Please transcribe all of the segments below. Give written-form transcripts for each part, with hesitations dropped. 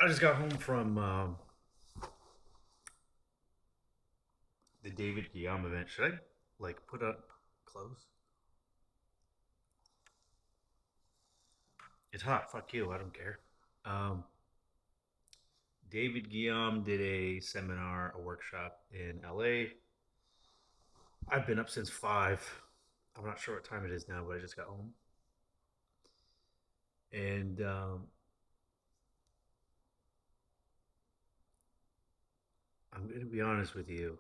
I just got home from the David Ghiyam event. Should I like put up clothes? It's hot. Fuck you. I don't care. Um, David Ghiyam did a seminar, a workshop in LA. I've been up since 5. I'm not sure what time it is now, but I just got home. And I'm going to be honest with you.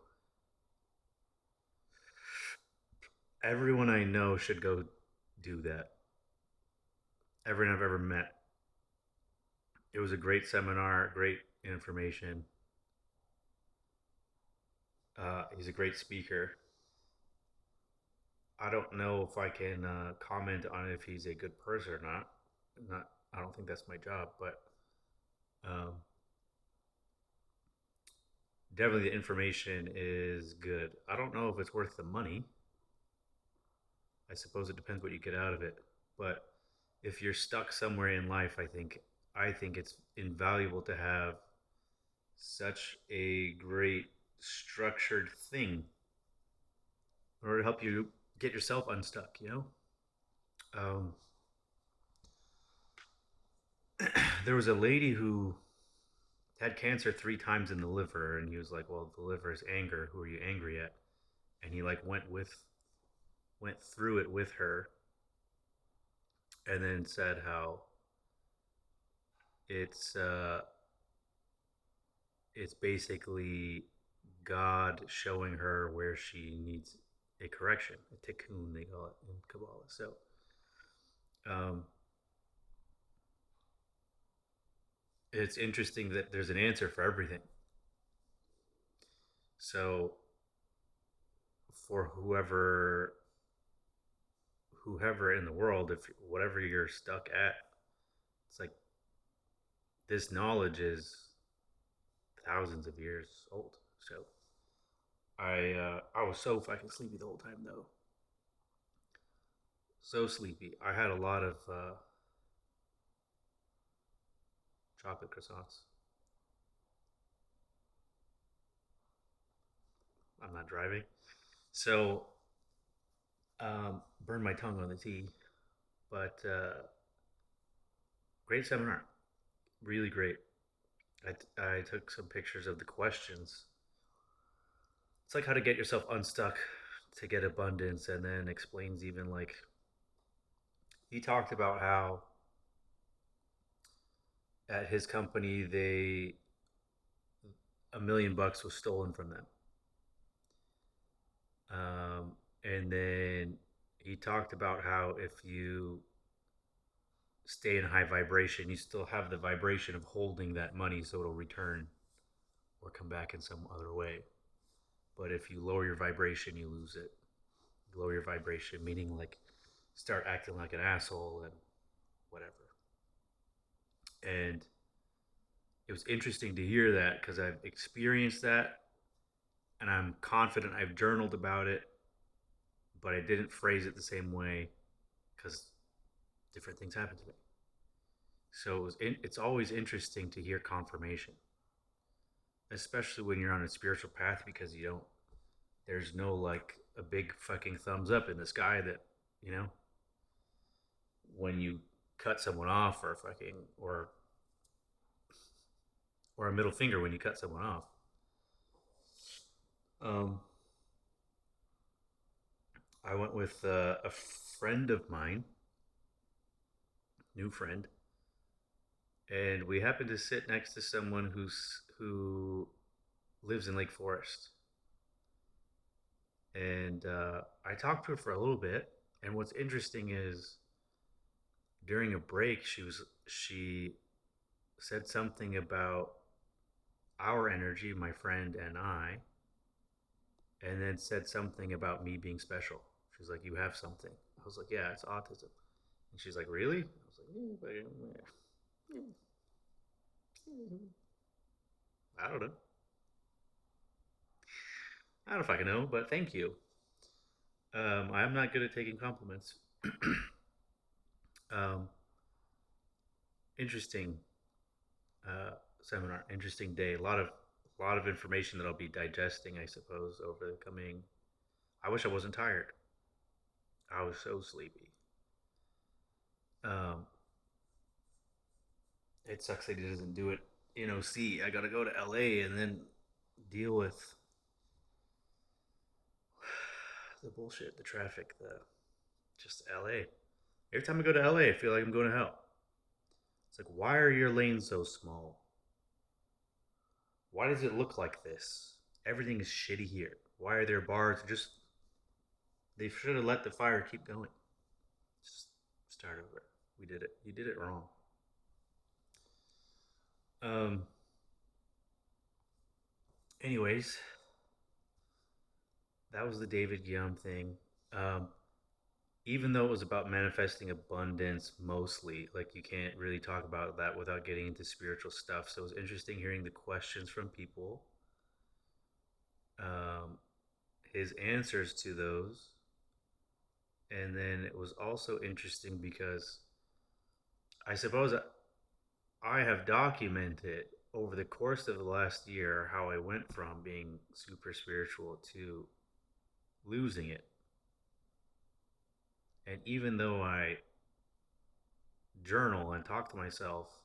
Everyone I know should go do that. Everyone I've ever met. It was a great seminar, great information. He's a great speaker. I don't know if I can comment on if he's a good person or not. Not, I don't think that's my job, but um, definitely the information is good. I don't know if it's worth the money. I suppose it depends what you get out of it. But if you're stuck somewhere in life, I think it's invaluable to have such a great structured thing in order to help you get yourself unstuck. Um, there was a lady who had cancer 3 times in the liver, and he was like, "Well, the liver is anger. Who are you angry at?" And he like went through it with her, and then said how it's uh, it's basically God showing her where she needs a correction, a tikkun they call it in Kabbalah. So um, it's interesting that there's an answer for everything. So for whoever in the world, if whatever you're stuck at, it's like this knowledge is thousands of years old. So I was so fucking sleepy the whole time though, so sleepy. I had a lot of chocolate croissants. I'm not driving, so burned my tongue on the tea. But great seminar, really great. I took some pictures of the questions. It's like how to get yourself unstuck to get abundance, and then explains even like he talked about how at his company they $1 million was stolen from them. And then he talked about how if you stay in high vibration, you still have the vibration of holding that money so it'll return or come back in some other way. But if you lower your vibration, you lose it. You lower your vibration, meaning like start acting like an asshole and whatever. And it was interesting to hear that because I've experienced that and I'm confident I've journaled about it, but I didn't phrase it the same way because different things happen to me. So it's always interesting to hear confirmation, especially when you're on a spiritual path because you don't, there's no like a big fucking thumbs up in the sky that, you know, when you cut someone off or fucking, or a middle finger when you cut someone off. Um, I went with a friend of mine, new friend, and we happened to sit next to someone who lives in Lake Forest. And I talked to her for a little bit. And what's interesting is during a break, she said something about our energy, my friend and I, and then said something about me being special. She's like, "You have something." I was like, "Yeah, it's autism." And she's like, "Really?" I was like, "Yeah, but yeah, I don't know. I don't fucking know, but thank you. I'm not good at taking compliments." um, Interesting. seminar. Interesting day. A lot of information that I'll be digesting, I suppose, over the coming. I wish I wasn't tired. I was so sleepy. Um, it sucks that he doesn't do it in OC. I got to go to LA and then deal with the bullshit, the traffic, the just LA. Every time I go to LA, I feel like I'm going to hell. It's like, why are your lanes so small? Why does it look like this? Everything is shitty here. Why are there bars? Just they should have let the fire keep going. Just start over. We did it. You did it wrong. Um. Anyways, that was the David Ghiyam thing. Um. Even though it was about manifesting abundance mostly, like you can't really talk about that without getting into spiritual stuff. So it was interesting hearing the questions from people, um, his answers to those, and then it was also interesting because I suppose I have documented over the course of the last year how I went from being super spiritual to losing it. And even though I journal and talk to myself,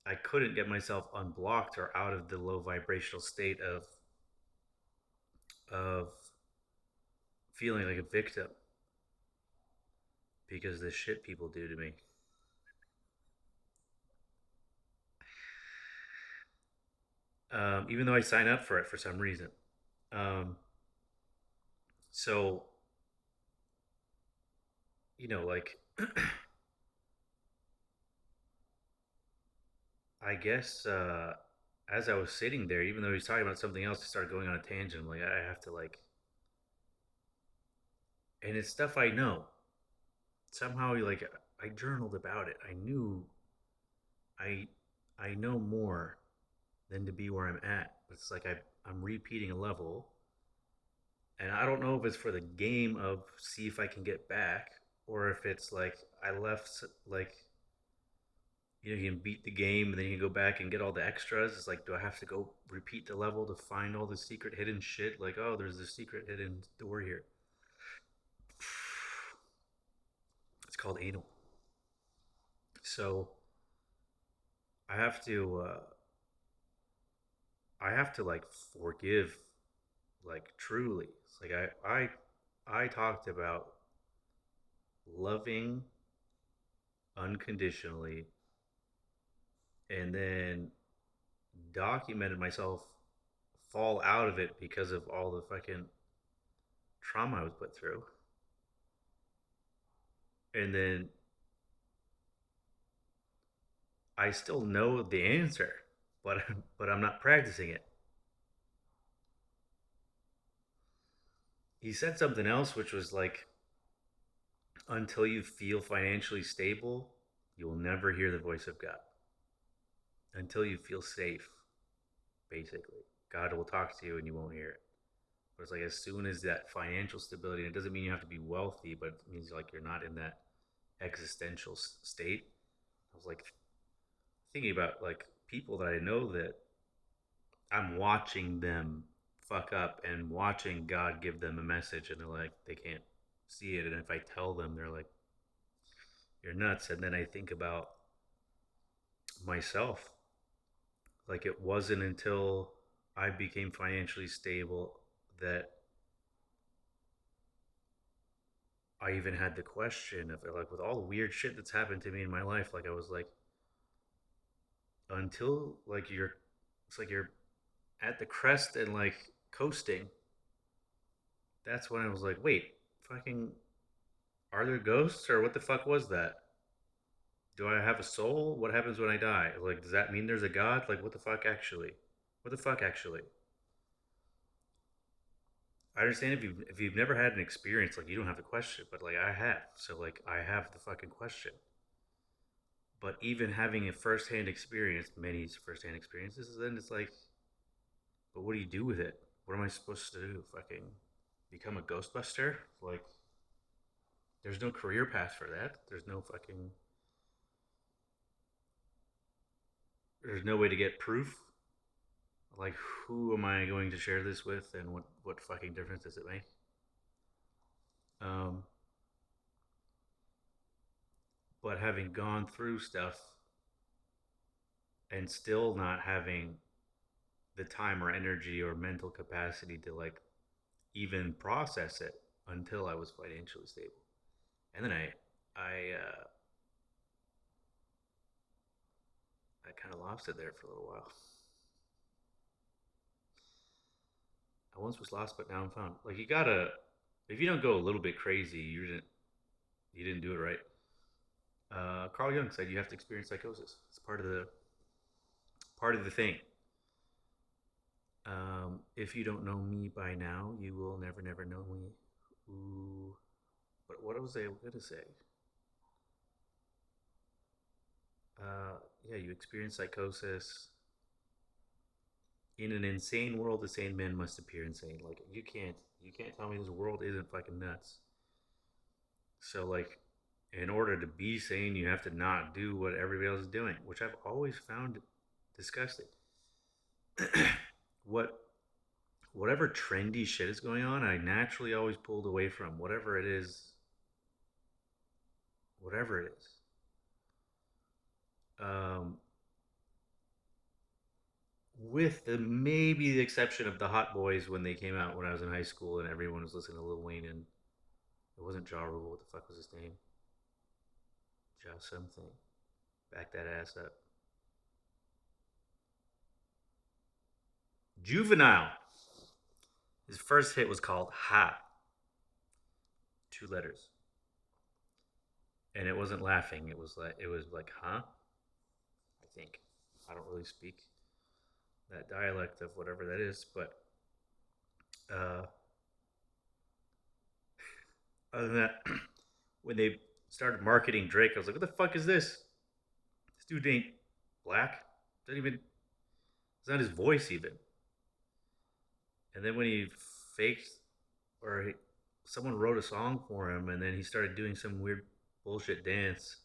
I couldn't get myself unblocked or out of the low vibrational state of feeling like a victim because of the shit people do to me. Even though I sign up for it for some reason. Um, so like I guess as I was sitting there, even though he's talking about something else, he started going on a tangent. I'm like, I have to like, and it's stuff I know. Somehow, like, I journaled about it. I knew I I know more than to be where I'm at. It's like I'm repeating a level, and I don't know if it's for the game of see if I can get back, or if it's like I left like you can beat the game and then you can go back and get all the extras. It's like, do I have to go repeat the level to find all the secret hidden shit? Like, oh, there's this secret hidden door here. It's called anal. So I have to, I have to like forgive, like truly. It's like I talked about loving unconditionally, and then documented myself fall out of it because of all the fucking trauma I was put through. And then I still know the answer, but but I'm not practicing it. He said something else, which was like, until you feel financially stable, you will never hear the voice of God. Until you feel safe, basically, God will talk to you and you won't hear it. But it's like as soon as that financial stability, and it doesn't mean you have to be wealthy, but it means like you're not in that existential state. I was like thinking about like people that I know that I'm watching them fuck up and watching God give them a message, and they're like they can't see it, and if I tell them, they're like you're nuts. And then I think about myself, like it wasn't until I became financially stable that I even had the question of like with all the weird shit that's happened to me in my life, like I was like until like you're it's like you're at the crest and like coasting. That's when I was like, wait, fucking, are there ghosts or what the fuck was that? Do I have a soul? What happens when I die? Like, does that mean there's a god? Like, what the fuck actually? What the fuck actually? I understand if you've never had an experience, like you don't have the question, but like I have, so like I have the fucking question. But even having a first-hand experience, many first-hand experiences, then it's like, but what do you do with it? What am I supposed to do? Fucking become a Ghostbuster? Like, there's no career path for that. There's no fucking. there's no way to get proof. Like, who am I going to share this with, and what fucking difference does it make? Um, but having gone through stuff and still not having the time or energy or mental capacity to like even process it until I was financially stable, and then I kind of lost it there for a little while. I once was lost, but now I'm found. Like, you gotta, if you don't go a little bit crazy, you didn't do it right. Carl Jung said you have to experience psychosis. It's part of the thing. If you don't know me by now, you will never, never know me. Ooh, but what was I gonna say? Yeah, you experience psychosis in an insane world. The sane men must appear insane. Like, you can't tell me this world isn't fucking nuts. So like, in order to be sane, you have to not do what everybody else is doing, which I've always found disgusting. what Whatever trendy shit is going on, I naturally always pulled away from whatever it is, whatever it is. Um, with the maybe the exception of the Hot Boys when they came out when I was in high school and everyone was listening to Lil Wayne, and it wasn't Ja Rule. What the fuck was his name? Ja something. Back that ass up. Juvenile. His first hit was called "Ha," 2 letters, and it wasn't laughing. It was like, huh? I think I don't really speak that dialect of whatever that is, but uh, other than that, when they started marketing Drake, I was like, what the fuck is this? This dude ain't black. Doesn't even. It's not his voice even. And then when he faked, or someone wrote a song for him, and then he started doing some weird bullshit dance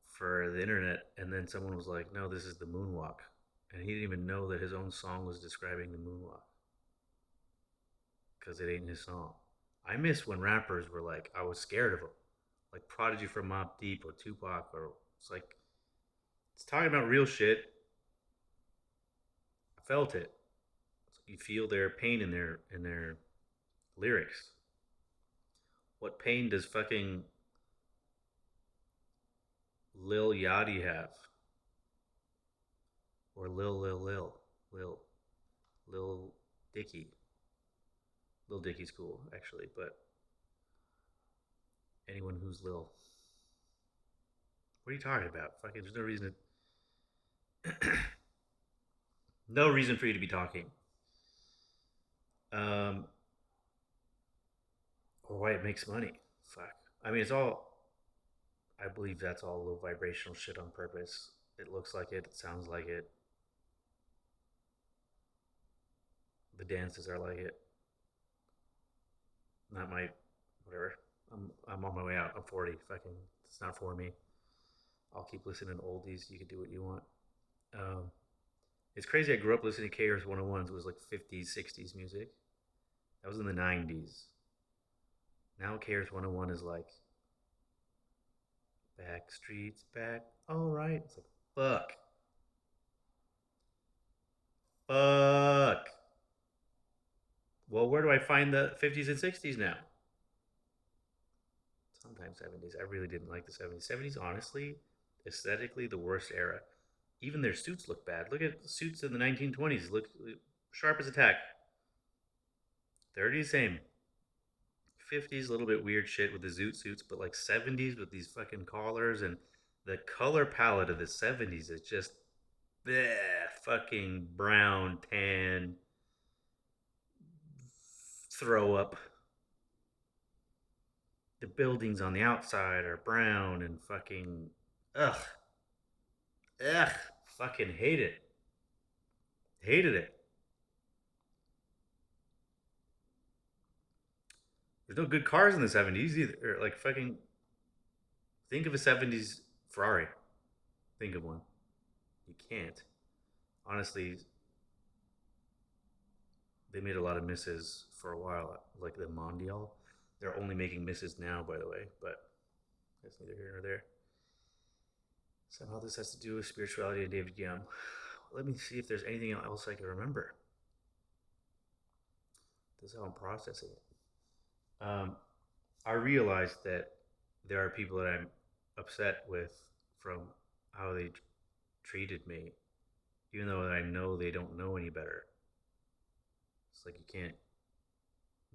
for the internet, and then someone was like, no, this is the moonwalk. And he didn't even know that his own song was describing the moonwalk because it ain't his song. I miss when rappers were like, I was scared of them. Like Prodigy from Mobb Deep or Tupac, or it's like, it's talking about real shit. I felt it. You feel their pain in their lyrics. What pain does fucking Lil Yachty have? Or Lil Lil Dicky. Lil Dicky's cool actually, but anyone who's Lil, what are you talking about? Fucking, there's no reason no reason for you to be talking. Um, or why it makes money. Fuck. I mean, it's all. I believe that's all low vibrational shit on purpose. It looks like it. It sounds like it. The dances are like it. Not my. Whatever. I'm on my way out. I'm 40. Fucking. It's not for me. I'll keep listening to oldies. You can do what you want. Um, it's crazy. I grew up listening to KRS 101s. It was like 50s, 60s music. That was in the 90s. Now KRS 101 is like back streets back. All right. It's like, fuck. Fuck. Well, where do I find the 50s and 60s now? Sometimes 70s. I really didn't like the 70s. 70s, honestly, aesthetically, the worst era. Even their suits look bad. Look at the suits in the 1920s. Look sharp as a tack. 30s, same. 50s, a little bit weird shit with the zoot suits, but like 70s with these fucking collars, and the color palette of the 70s is just bleh, fucking brown, tan, throw up. The buildings on the outside are brown and fucking ugh, ugh, fucking hate it, hated it. There's no good cars in the 70s either. Or like fucking think of a 70s Ferrari. Think of one. You can't. Honestly, they made a lot of misses for a while, like the Mondial. They're only making misses now, by the way, but that's neither here nor there. Somehow this has to do with spirituality and David Ghiyam. Let me see if there's anything else I can remember. This is how I'm processing it. I realized that there are people that I'm upset with from how they treated me, even though I know they don't know any better. It's like you can't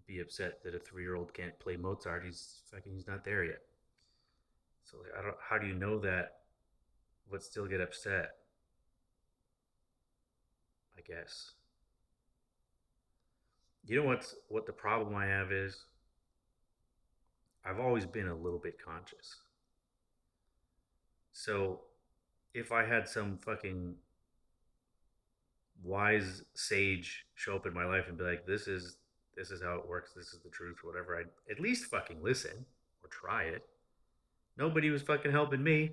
be upset that a 3-year-old can't play Mozart. He's not there yet. So like, I don't. How do you know that, but still get upset? I guess. You know what the problem I have is? I've always been a little bit conscious. So if I had some fucking wise sage show up in my life and be like, this is how it works, this is the truth, or whatever, I'd at least fucking listen or try it. Nobody was fucking helping me.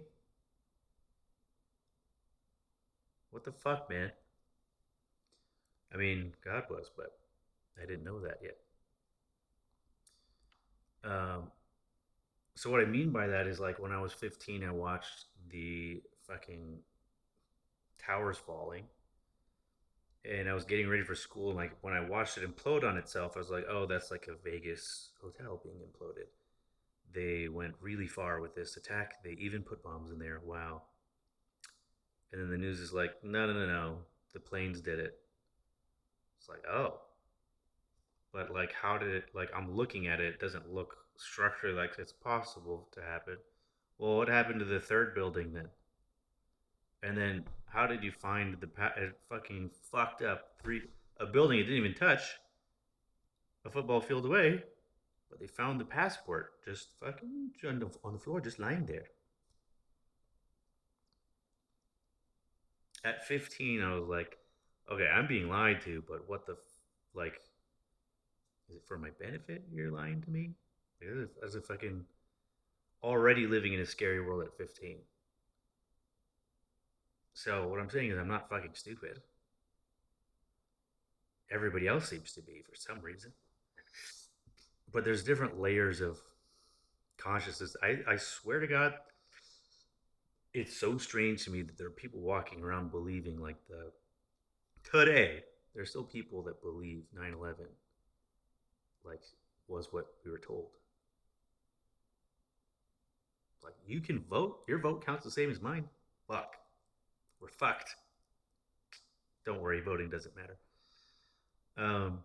What the fuck, man? I mean, God was, but I didn't know that yet. Um, so what I mean by that is like when I was 15, I watched the fucking towers falling, and I was getting ready for school. And like when I watched it implode on itself, I was like, oh, that's like a Vegas hotel being imploded. They went really far with this attack. They even put bombs in there. Wow. And then the news is like, no, no, no, no. The planes did it. It's like, oh. But like, how did it, like, I'm looking at it, it doesn't look structurally like it's possible to happen. Well, what happened to the third building then? And then how did you find fucking fucked up a building it didn't even touch a football field away, but they found the passport just fucking on the floor, just lying there. At 15, I was like, okay, I'm being lied to, but like, is it for my benefit you're lying to me? Like, as a fucking already living in a scary world at 15. So what I'm saying is I'm not fucking stupid. Everybody else seems to be for some reason. But there's different layers of consciousness. I swear to God, it's so strange to me that there are people walking around believing like today there's still people that believe 9/11 like was what we were told. Like you can vote, your vote counts the same as mine. Fuck, we're fucked. Don't worry, voting doesn't matter. Um,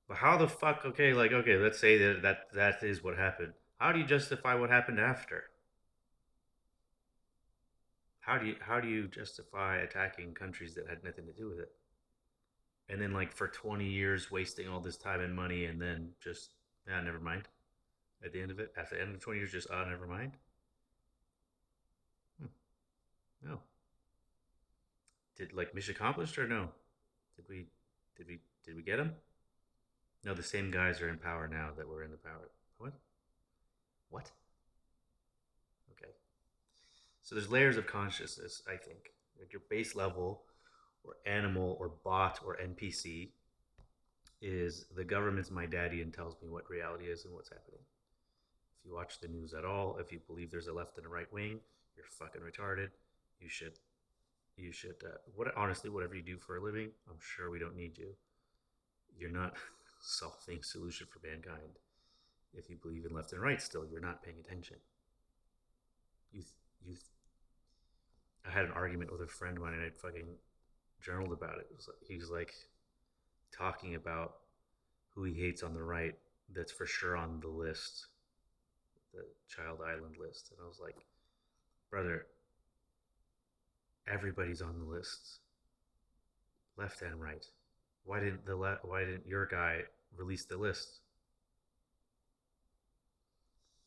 but how the fuck? Okay, like okay, let's say that is what happened. How do you justify what happened after? How do you justify attacking countries that had nothing to do with it? And then like for 20 years wasting all this time and money and then just never mind. At the end of it, at the end of 20 years, just never mind. Hmm, no. Did like mission accomplished or no? Did we did we get them? No, the same guys are in power now that were in the power. What? What? Okay. So there's layers of consciousness, I think. Like your base level or animal or bot or NPC is the government's my daddy and tells me what reality is and what's happening. If you watch the news at all, if you believe there's a left and a right wing, you're fucking retarded. You should what honestly whatever you do for a living, I'm sure we don't need you. You're not solving solution for mankind. If you believe in left and right still, you're not paying attention. You you I had an argument with a friend of mine and I fucking journaled about it. He's like talking about who he hates on the right that's for sure on the list, the Child Island list. And I was like, brother, everybody's on the list, left and right. Why didn't your guy release the list?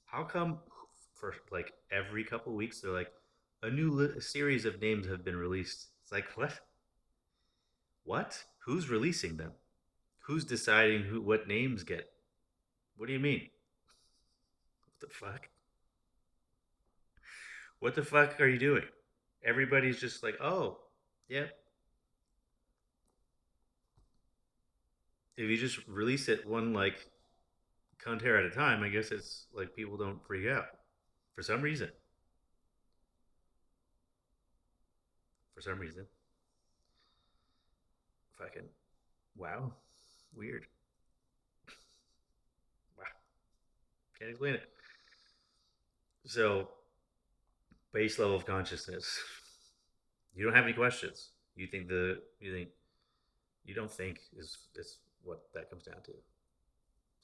How come for like every couple of weeks they're like series of names have been released? It's like what? What? Who's releasing them? Who's deciding who what names get? What do you mean? What the fuck? What the fuck are you doing? Everybody's just like, oh, yeah. If you just release it one like cunt hair at a time, I guess it's like people don't freak out for some reason. For some reason, fucking wow, weird. Wow, can't explain it. So base level of consciousness. You don't have any questions. You don't think is what that comes down to.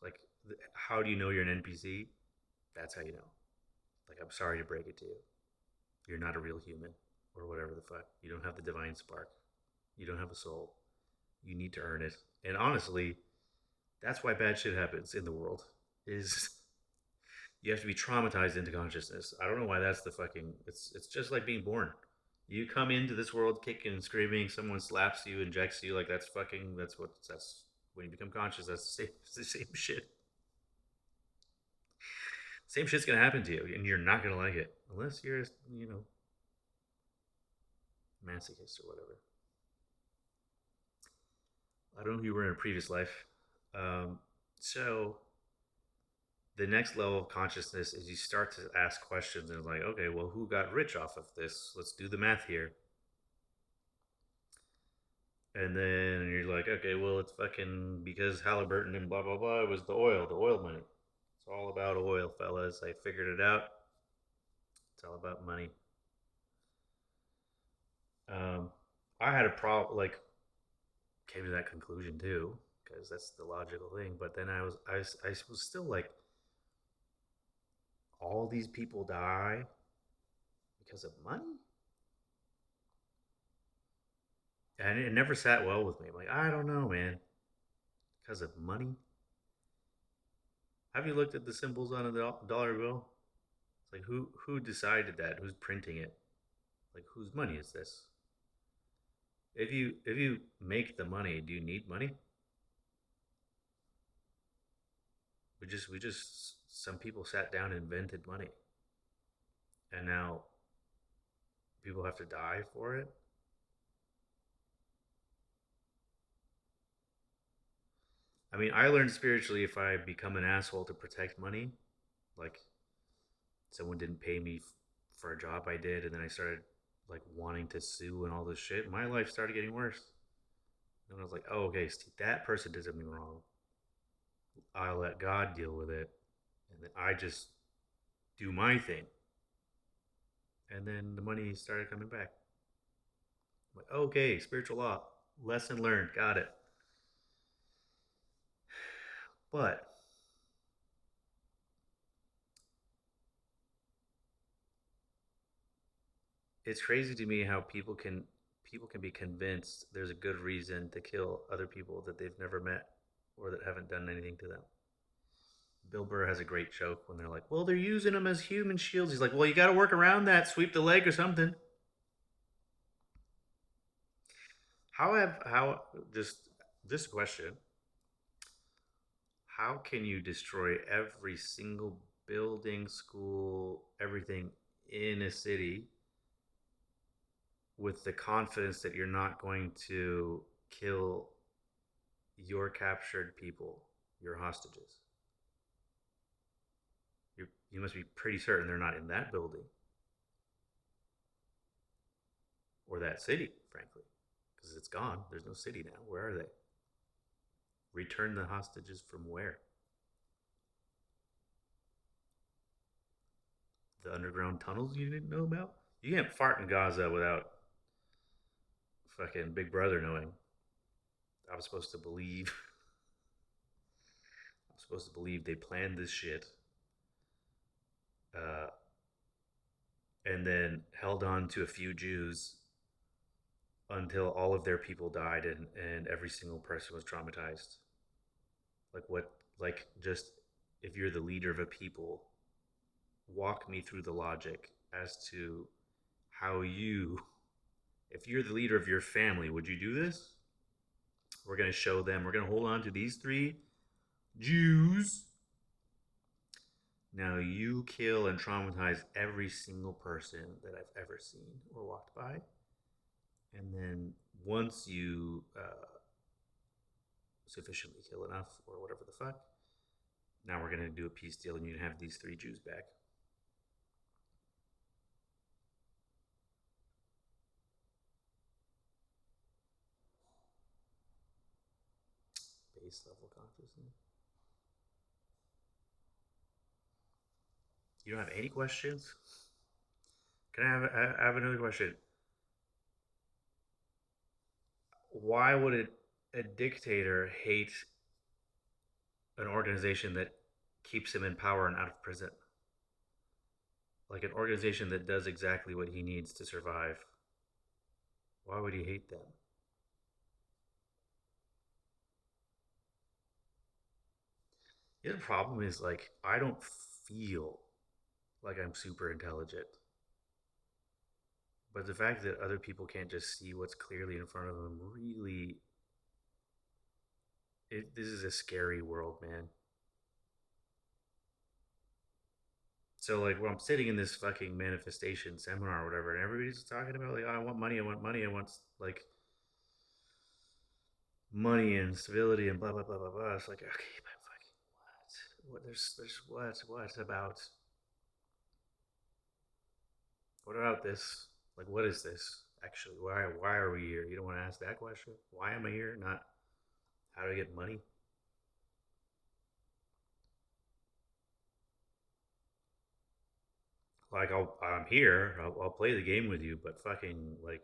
Like, how do you know you're an NPC? That's how you know. Like, I'm sorry to break it to you. You're not a real human, or whatever the fuck. You don't have the divine spark. You don't have a soul. You need to earn it. And honestly, that's why bad shit happens in the world. Is you have to be traumatized into consciousness. I don't know why that's the fucking. It's just like being born. You come into this world kicking and screaming. Someone slaps you, injects you. Like that's fucking. That's when you become conscious. That's the same. It's the same shit. Same shit's gonna happen to you, and you're not gonna like it unless you're, masochist or whatever. I don't know who you were in a previous life. So the next level of consciousness is you start to ask questions and it's like, okay, well, who got rich off of this? Let's do the math here. And then you're like, okay, well, it's fucking because Halliburton and blah blah blah. It was the oil money. It's all about oil, fellas. I figured it out. It's all about money. Um, I had a problem, like, came to that conclusion too, because that's the logical thing. But then I was still like, all these people die because of money, and it never sat well with me. I'm like, I don't know, man, because of money. Have you looked at the symbols on a dollar bill? It's like who decided that? Who's printing it? Like whose money is this? If you make the money, do you need money? We just some people sat down and invented money, and now people have to die for it. I mean, I learned spiritually if I become an asshole to protect money, like someone didn't pay me for a job I did, and then I started like wanting to sue and all this shit. My life started getting worse. And I was like, oh, okay, Steve, that person did something wrong. I'll let God deal with it, and then I just do my thing. And then the money started coming back. I'm like, okay, spiritual law, lesson learned, got it. But it's crazy to me how people can be convinced there's a good reason to kill other people that they've never met or that haven't done anything to them. Bill Burr has a great joke when they're like, "Well, they're using them as human shields." He's like, "Well, you got to work around that, sweep the leg or something." How just this question: how can you destroy every single building, school, everything in a city with the confidence that you're not going to kill your captured people, your hostages? You must be pretty certain they're not in that building or that city, frankly, because it's gone. There's no city now. Where are they? Return the hostages from where? The underground tunnels you didn't know about? You can't fart in Gaza without fucking Big Brother knowing. I was supposed to believe. I'm supposed to believe they planned this shit, uh, and then held on to a few Jews until all of their people died and every single person was traumatized. Like what? Like just if you're the leader of a people, walk me through the logic as to how you, if you're the leader of your family, would you do this? We're going to show them, we're going to hold on to these three Jews Now you kill and traumatize every single person that I've ever seen or walked by, and then once you sufficiently kill enough or whatever the fuck, now we're gonna do a peace deal, and you can have these three Jews back. Base level consciousness. You don't have any questions? Can I have another question? Why would a dictator hate an organization that keeps him in power and out of prison? Like an organization that does exactly what he needs to survive. Why would he hate them? The other problem is like I don't feel like I'm super intelligent. But the fact that other people can't just see what's clearly in front of them really this is a scary world, man. So like when I'm sitting in this fucking manifestation seminar or whatever, and everybody's talking about like, oh, I want money, I want money, I want like money and stability and blah blah blah blah blah. It's like okay, but fucking what? What there's what about what about this? Like what is this actually? Why are we here? You don't want to ask that question. Why am I here? Not how do I get money? Like I'm here. I'll play the game with you, but fucking like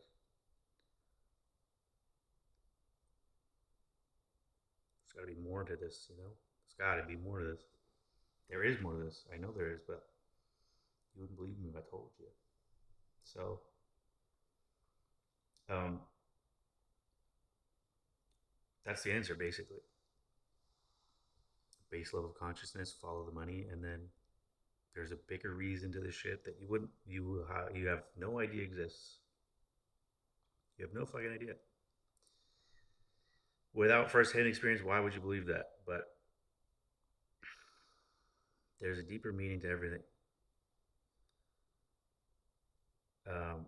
there's got to be more to this. You know, there's got to be more to this. There is more to this. I know there is, but you wouldn't believe me if I told you. So, um, that's the answer basically. Base level of consciousness, follow the money, and then there's a bigger reason to this shit that you have no idea exists. You have no fucking idea. Without first-hand experience, why would you believe that? But there's a deeper meaning to everything. Um,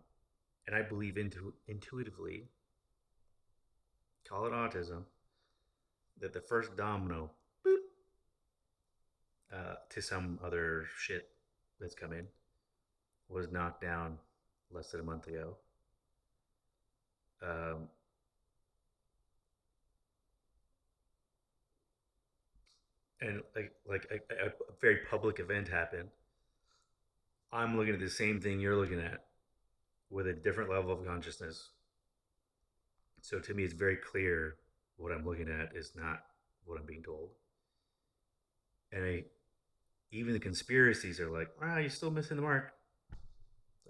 and I believe intuitively, call it autism, that the first domino boop, to some other shit that's come in was knocked down less than a month ago. Um, and a very public event happened. I'm looking at the same thing you're looking at with a different level of consciousness. So to me, it's very clear what I'm looking at is not what I'm being told. And even the conspiracies are like, wow, you're still missing the mark.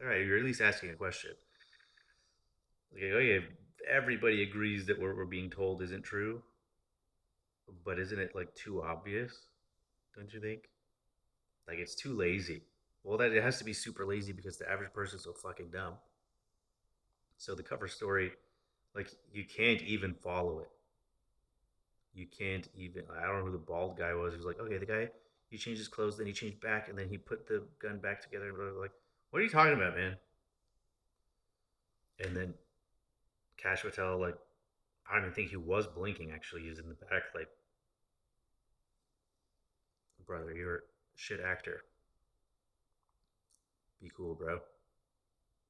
All right, you're at least asking a question. Like, okay, everybody agrees that what we're being told isn't true, but isn't it like too obvious? Don't you think? Like it's too lazy. Well, that it has to be super lazy because the average person's so fucking dumb. So the cover story, like you can't even follow it. You can't even. I don't know who the bald guy was. He was like, okay, the guy he changed his clothes, then he changed back, and then he put the gun back together. And like, what are you talking about, man? And then Cash Patel, like, I don't even think he was blinking. Actually, he was in the back, like, brother, you're a shit actor. Be cool, bro.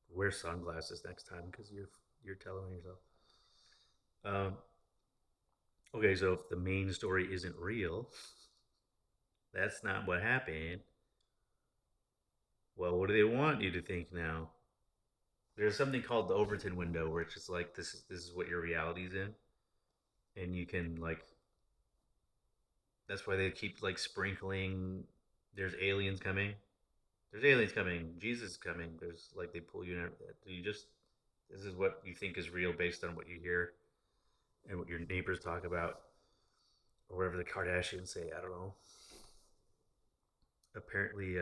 Wear sunglasses next time because you're telling yourself. Um, okay, so if the main story isn't real, that's not what happened. Well, what do they want you to think now? There's something called the Overton window, where it's just like this is what your reality's in, and you can like that's why they keep like sprinkling. There's aliens coming. There's aliens coming. Jesus is coming. There's like they pull you in. You just this is what you think is real based on what you hear and what your neighbors talk about or whatever the Kardashians say. I don't know. Apparently,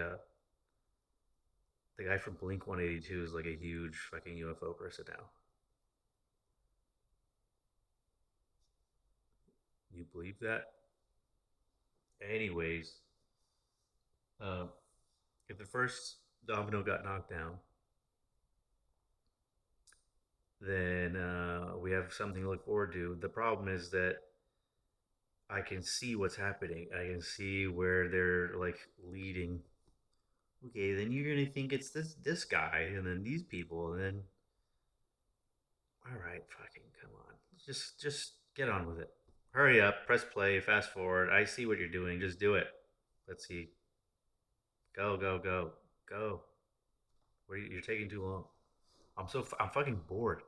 the guy from Blink 182 is like a huge fucking UFO person now. You believe that? Anyways, Uh, if the first domino got knocked down, then we have something to look forward to. The problem is that I can see what's happening. I can see where they're like leading. Okay, then you're gonna think it's this guy, and then these people, and then all right, fucking come on, just get on with it. Hurry up, press play, fast forward. I see what you're doing. Just do it. Let's see. Go, go, go, go. You're taking too long. I'm fucking bored.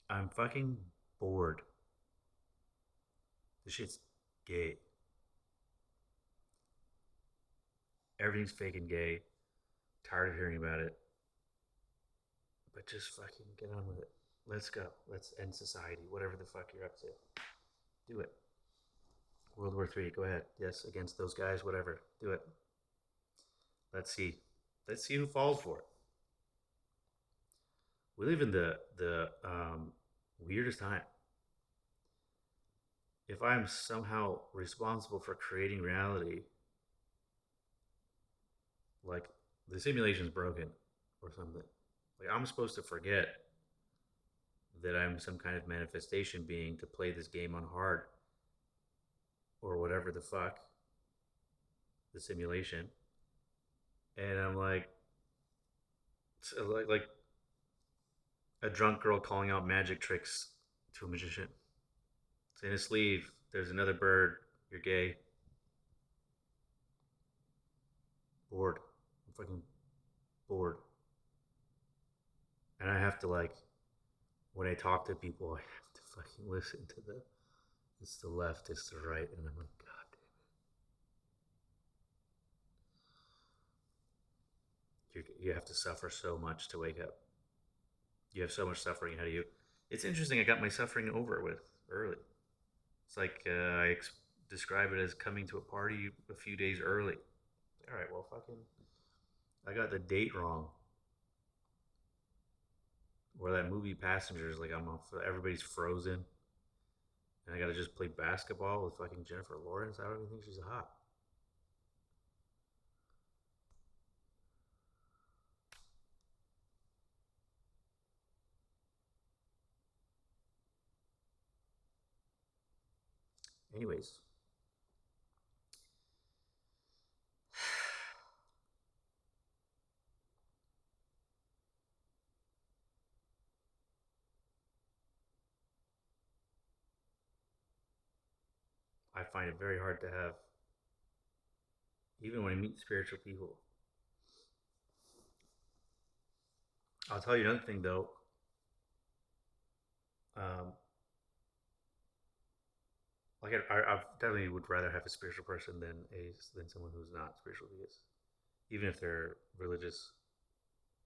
I'm fucking bored. This shit's gay. Everything's fake and gay. Tired of hearing about it. But just fucking get on with it. Let's go. Let's end society. Whatever the fuck you're up to. Do it. World War III. Go ahead. Yes, against those guys. Whatever. Do it. Let's see. Let's see who falls for it. We live in the weirdest time. If I'm somehow responsible for creating reality, like the simulation's broken or something, like I'm supposed to forget that I'm some kind of manifestation being to play this game on hard or whatever the fuck the simulation, and I'm like a drunk girl calling out magic tricks to a magician. It's in his sleeve. There's another bird. You're gay. Bored. I'm fucking bored. And I have to like when I talk to people, I have to fucking listen to the it's the left, it's the right, and I'm like, God damn it. You have to suffer so much to wake up. You have so much suffering ahead of you. It's interesting. I got my suffering over with early. It's like describe it as coming to a party a few days early. All right, well, fucking, I got the date wrong. Or that movie Passengers, like everybody's frozen, and I got to just play basketball with fucking Jennifer Lawrence. I don't even think she's hot. Anyways, I find it very hard to have, even when I meet spiritual people. I'll tell you another thing though. Um, like I definitely would rather have a spiritual person than someone who's not spiritual because even if they're religious,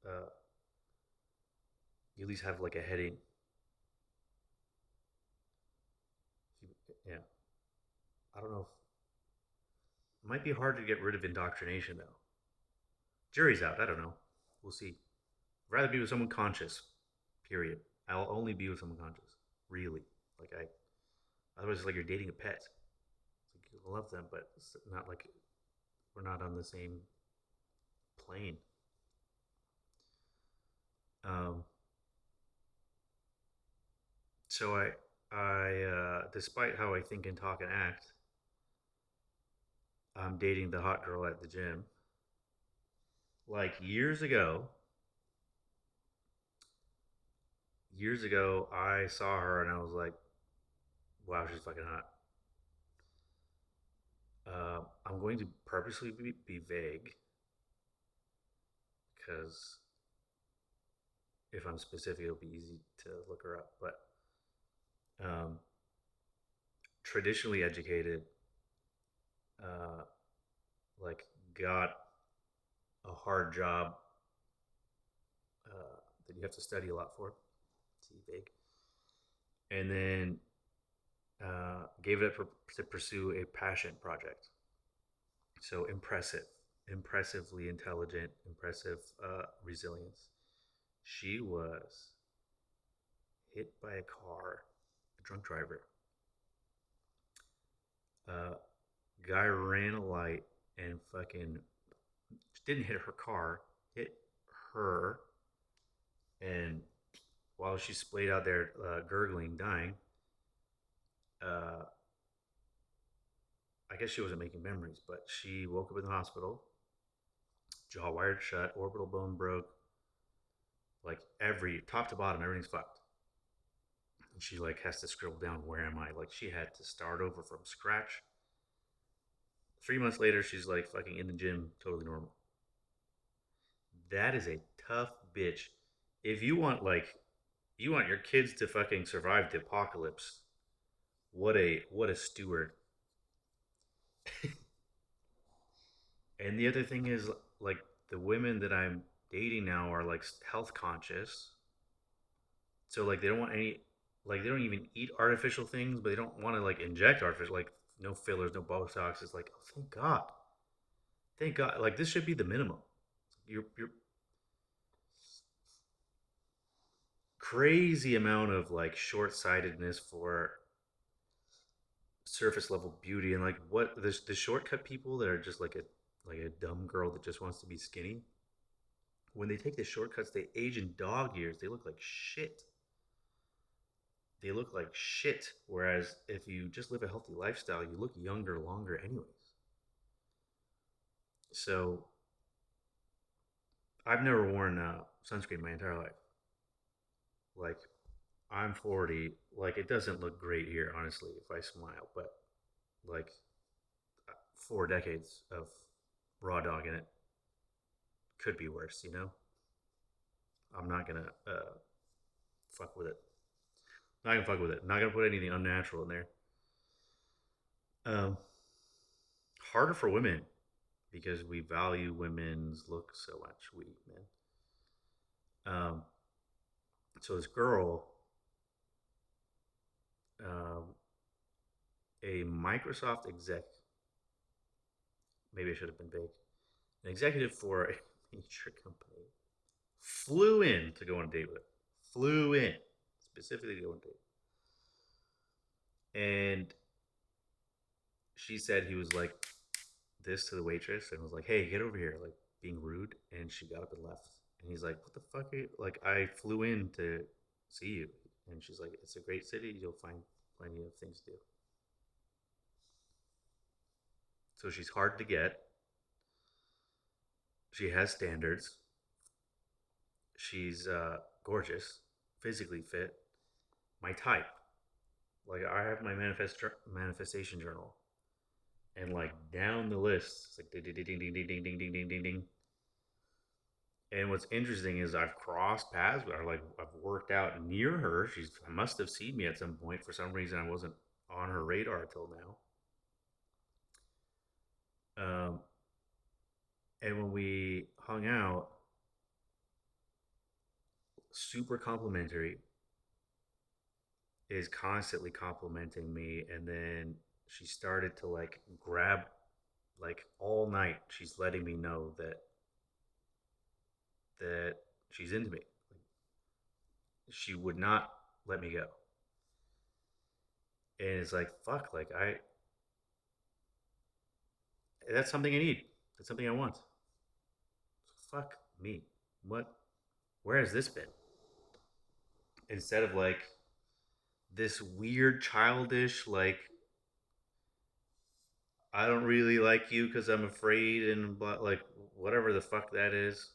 uh, you at least have like a heading. Yeah, I don't know if it might be hard to get rid of indoctrination though. Jury's out. I don't know. We'll see. I'd rather be with someone conscious. Period. I'll only be with someone conscious. Really. Like I. Otherwise, it's like you're dating a pet. It's like you love them, but it's not like we're not on the same plane. Um. So despite how I think and talk and act, I'm dating the hot girl at the gym. Like years ago, I saw her and I was like, "Wow, she's fucking hot." I'm going to purposely be vague because if I'm specific, it'll be easy to look her up. But um, traditionally educated, uh, like got a hard job that you have to study a lot for. See, vague, and then gave it up to pursue a passion project. So impressive, impressively intelligent, impressive resilience. She was hit by a car, a drunk driver. Uh, Guy ran a light, and fucking didn't hit her car, hit her, and while she's splayed out there gurgling, dying, uh, I guess she wasn't making memories, but she woke up in the hospital, jaw wired shut, orbital bone broke, like every top to bottom, everything's fucked. And she like has to scribble down where am I? Like she had to start over from scratch. 3 months later, she's like fucking in the gym, totally normal. That is a tough bitch. If you want like you want your kids to fucking survive the apocalypse, what a steward. And the other thing is like the women that I'm dating now are like health conscious. So like they don't want any like they don't even eat artificial things, but they don't want to like inject artificial like no fillers, no Botox. It's like, oh thank God. Thank God. Like this should be the minimum. You're crazy amount of like short-sightedness for surface level beauty and like what the shortcut people that are just like a dumb girl that just wants to be skinny. When they take the shortcuts, they age in dog years. They look like shit. They look like shit. Whereas if you just live a healthy lifestyle, you look younger longer, anyways. So I've never worn sunscreen my entire life. Like I'm 40. Like it doesn't look great here, honestly, if I smile. But like 4 decades of raw dog in it could be worse. I'm not gonna fuck with it. Not gonna fuck with it. Not gonna put anything unnatural in there. Um, Harder for women because we value women's look so much. We men. Um, so this girl, um, a Microsoft exec, maybe I should have been vague, an executive for a major company, flew in to go on a date with her. Flew in specifically to go on a date, and she said he was like this to the waitress and was like, "Hey, get over here!" Like being rude, and she got up and left. And he's like, "What the fuck? Are you? Like, I flew in to see you." And she's like, "It's a great city. You'll find plenty of things to do." So she's hard to get. She has standards. She's gorgeous, physically fit, my type. Like I have my manifestation journal, and like down the list, it's like ding ding ding ding ding ding ding ding ding ding ding. And what's interesting is I've crossed paths with her. Like I've worked out near her. She's must have seen me at some point. For some reason, I wasn't on her radar till now. And when we hung out, super complimentary, is constantly complimenting me, and then she started to like grab like all night. She's letting me know that she's into me. She would not let me go, and it's like fuck. Like I that's something I need. That's something I want. Fuck me. What? Where has this been? Instead of like this weird childish like I don't really like you because I'm afraid and blah, like whatever the fuck that is,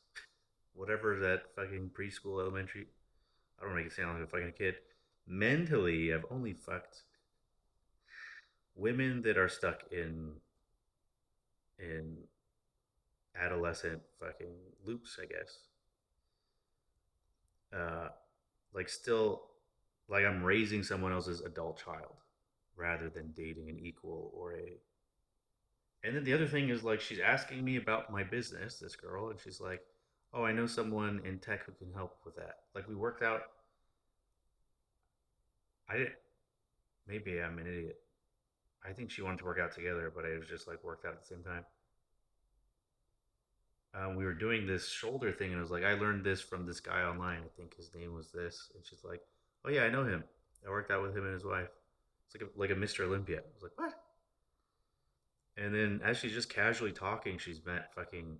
whatever that fucking preschool elementary. I don't make it sound like a fucking kid. Mentally, I've only fucked women that are stuck in adolescent fucking loops. I guess. Uh, like still, like I'm raising someone else's adult child rather than dating an equal or a. And then the other thing is like she's asking me about my business, this girl, and she's like, "Oh, I know someone in tech who can help with that." Like we worked out. I didn't. Maybe I'm an idiot. I think she wanted to work out together, but it was just like worked out at the same time. We were doing this shoulder thing, and I was like, "I learned this from this guy online. I think his name was this." And she's like, "Oh yeah, I know him. I worked out with him and his wife. It's like a Mr. Olympia." I was like, "What?" And then as she's just casually talking, she's met fucking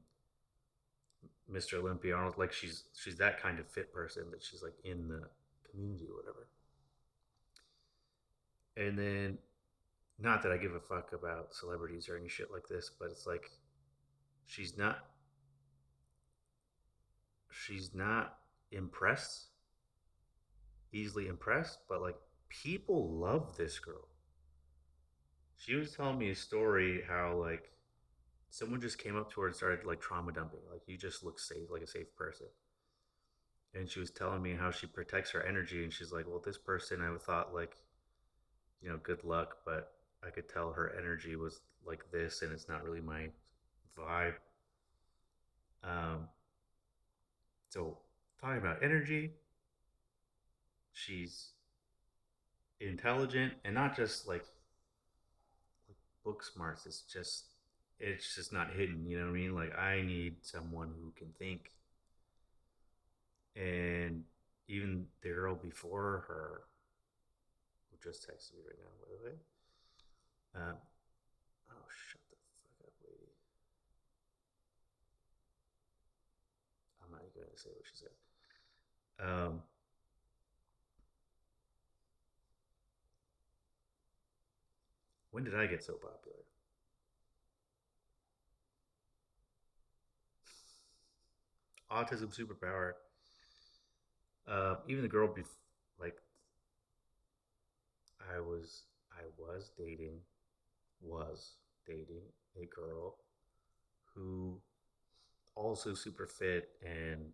Mr. Olympia Arnold. Like she's that kind of fit person that she's like in the community or whatever. And then not that I give a fuck about celebrities or any shit like this, but it's like she's not she's not impressed, easily impressed, but like people love this girl. She was telling me a story how like someone just came up to her and started like trauma dumping. Like you just look safe, like a safe person. And she was telling me how she protects her energy, and she's like, well, this person I thought like, good luck, but I could tell her energy was like this, and it's not really my vibe. Um, so talking about energy, she's intelligent and not just like book smarts. It's just not hidden. You know what I mean? Like I need someone who can think. And even the girl before her, who just texted me right now, by the way. Uh, oh, shut the fuck up, lady. I'm not even going to say what she said. Um, when did I get so popular? Autism superpower. Even the girl like I was dating a girl who also super fit, and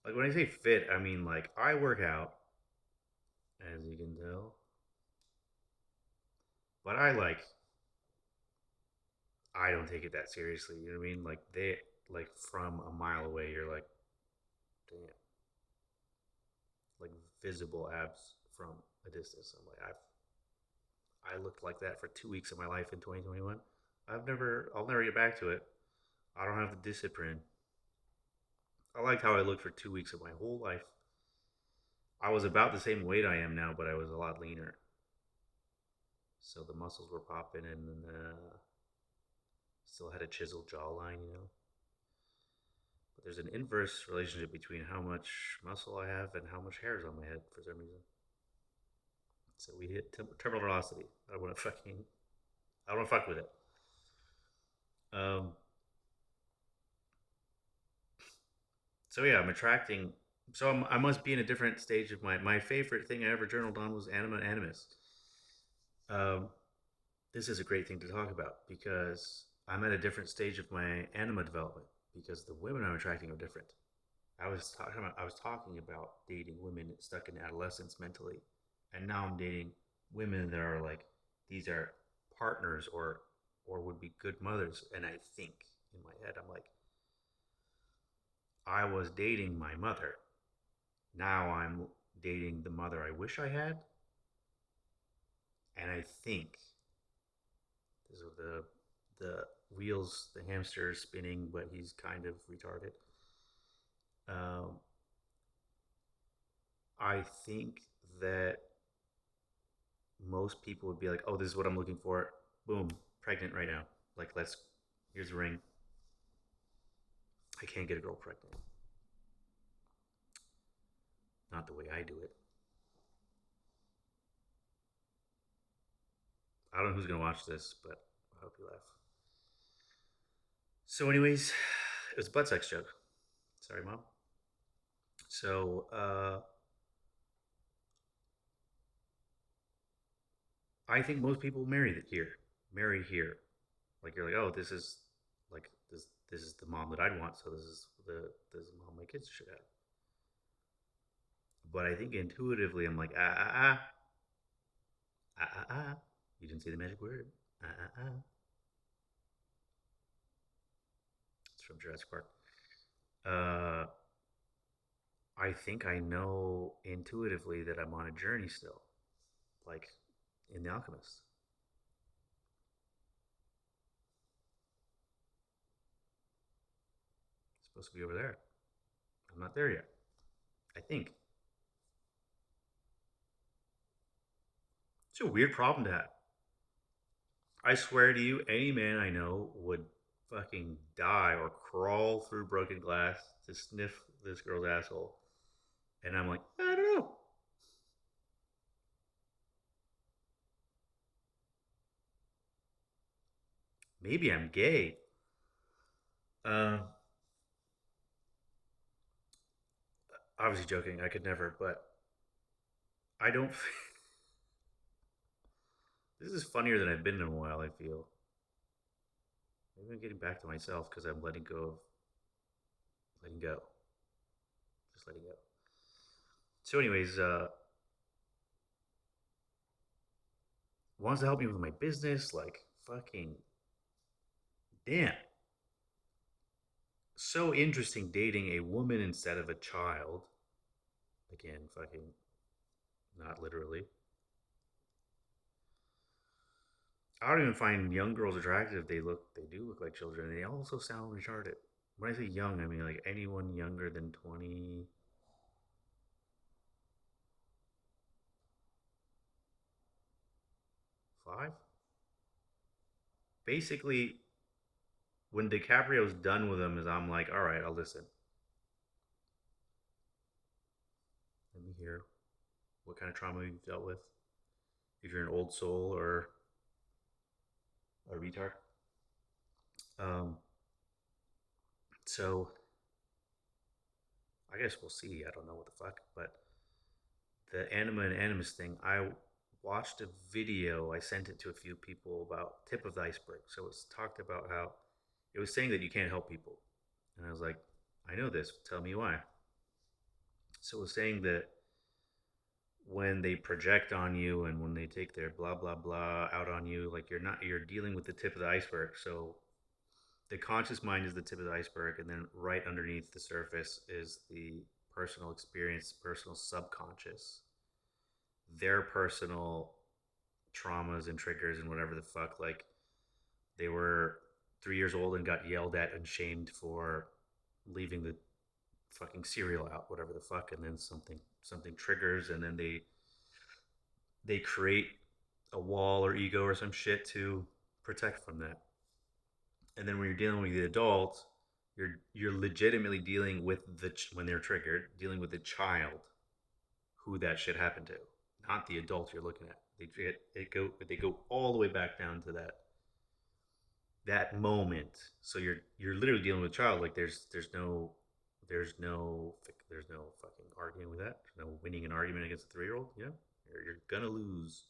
like when I say fit, I mean like I work out, as you can tell, but I don't take it that seriously. You know what I mean? Like they like from a mile away, you're like, damn, like visible abs from a distance. I'm like, I looked like that for 2 weeks of my life in 2021. I'll never get back to it. I don't have the discipline. I liked how I looked for 2 weeks of my whole life. I was about the same weight I am now, but I was a lot leaner. So the muscles were popping, and still had a chiseled jawline. But there's an inverse relationship between how much muscle I have and how much hair is on my head for some reason. So we hit terminal velocity. I don't want to fuck with it. Um, so yeah, I'm attracting. So I must be in a different stage of my favorite thing I ever journaled on was anima animus. Um, this is a great thing to talk about because I'm at a different stage of my anima development because the women I'm attracting are different. I was talking about dating women stuck in adolescence mentally, and now I'm dating women that are like these are partners or would be good mothers, and I think in my head I'm like I was dating my mother. Now I'm dating the mother I wish I had, and I think this is the wheels, the hamster is spinning, but he's kind of retarded. Um, I think that most people would be like, "Oh, this is what I'm looking for. Boom, pregnant right now. Like, here's a ring. I can't get a girl pregnant. Not the way I do it. I don't know who's gonna watch this, but I hope you laugh. So, anyways, it was a butt sex joke. Sorry, mom. So, I think most people marry here. Like you're like, oh, this is the mom that I'd want, so this is the mom my kids should have. But I think intuitively, I'm like, ah. You didn't say the magic word. Ah. It's from Jurassic Park. Uh, I think I know intuitively that I'm on a journey still, like in The Alchemist. It's supposed to be over there. I'm not there yet. I think it's a weird problem to have. I swear to you, any man I know would fucking die or crawl through broken glass to sniff this girl's asshole. And I'm like, I don't know. Maybe I'm gay. Uh, Obviously joking. I could never, but I don't. This is funnier than I've been in a while. I feel maybe I'm getting back to myself because I'm letting go of letting go, just letting go. So, anyways, wants to help me with my business. Like fucking damn, so interesting dating a woman instead of a child. Again, fucking not literally. I don't even find young girls attractive. They do look like children. They also sound retarded. When I say young, I mean like anyone younger than 25. Basically, when DiCaprio's done with them, is I'm like, all right, I'll listen. Let me hear what kind of trauma you've dealt with. If you're an old soul or a retard. Um, so I guess we'll see. I don't know what the fuck, but the anima and animus thing, I watched a video. I sent it to a few people about tip of the iceberg. So it's talked about how it was saying that you can't help people, and I was like, I know this. Tell me why. So it was saying that when they project on you and when they take their blah blah blah out on you, like you're dealing with the tip of the iceberg. So the conscious mind is the tip of the iceberg, and then right underneath the surface is the personal experience, personal subconscious, their personal traumas and triggers and whatever the fuck. Like they were 3 years old and got yelled at and shamed for leaving the fucking cereal out, whatever the fuck, and then something triggers, and then they create a wall or ego or some shit to protect from that. And then when you're dealing with the adult, you're legitimately dealing with when they're triggered, dealing with the child who that shit happened to, not the adult you're looking at. They go all the way back down to that moment. So you're literally dealing with a child. Like there's no there's no fucking arguing with that. There's no winning an argument against a 3-year-old. You know, you're gonna lose.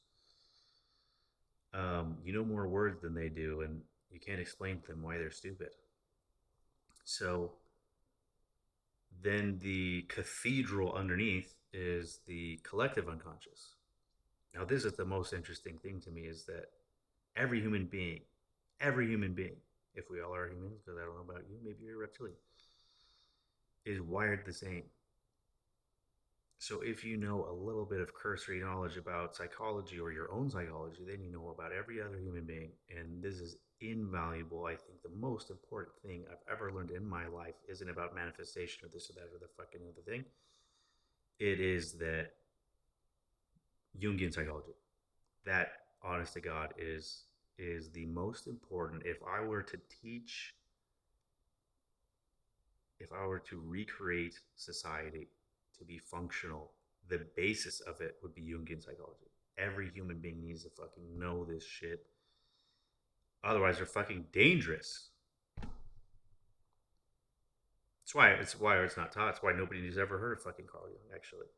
You know more words than they do, and you can't explain to them why they're stupid. So then the cathedral underneath is the collective unconscious. Now, this is the most interesting thing to me is that every human being, every human being, if we all are humans, because I don't know about you, maybe you're a reptilian, is wired the same. So if you know a little bit of cursory knowledge about psychology or your own psychology, then you know about every other human being. And this is invaluable. I think the most important thing I've ever learned in my life isn't about manifestation or this or that or the fucking other thing. It is that Jungian psychology. That, honest to God, is the most important. If I were to recreate society to be functional, the basis of it would be Jungian psychology. Every human being needs to fucking know this shit. Otherwise, they're fucking dangerous. It's why it's not taught. It's why nobody's ever heard of fucking Carl Jung. Actually,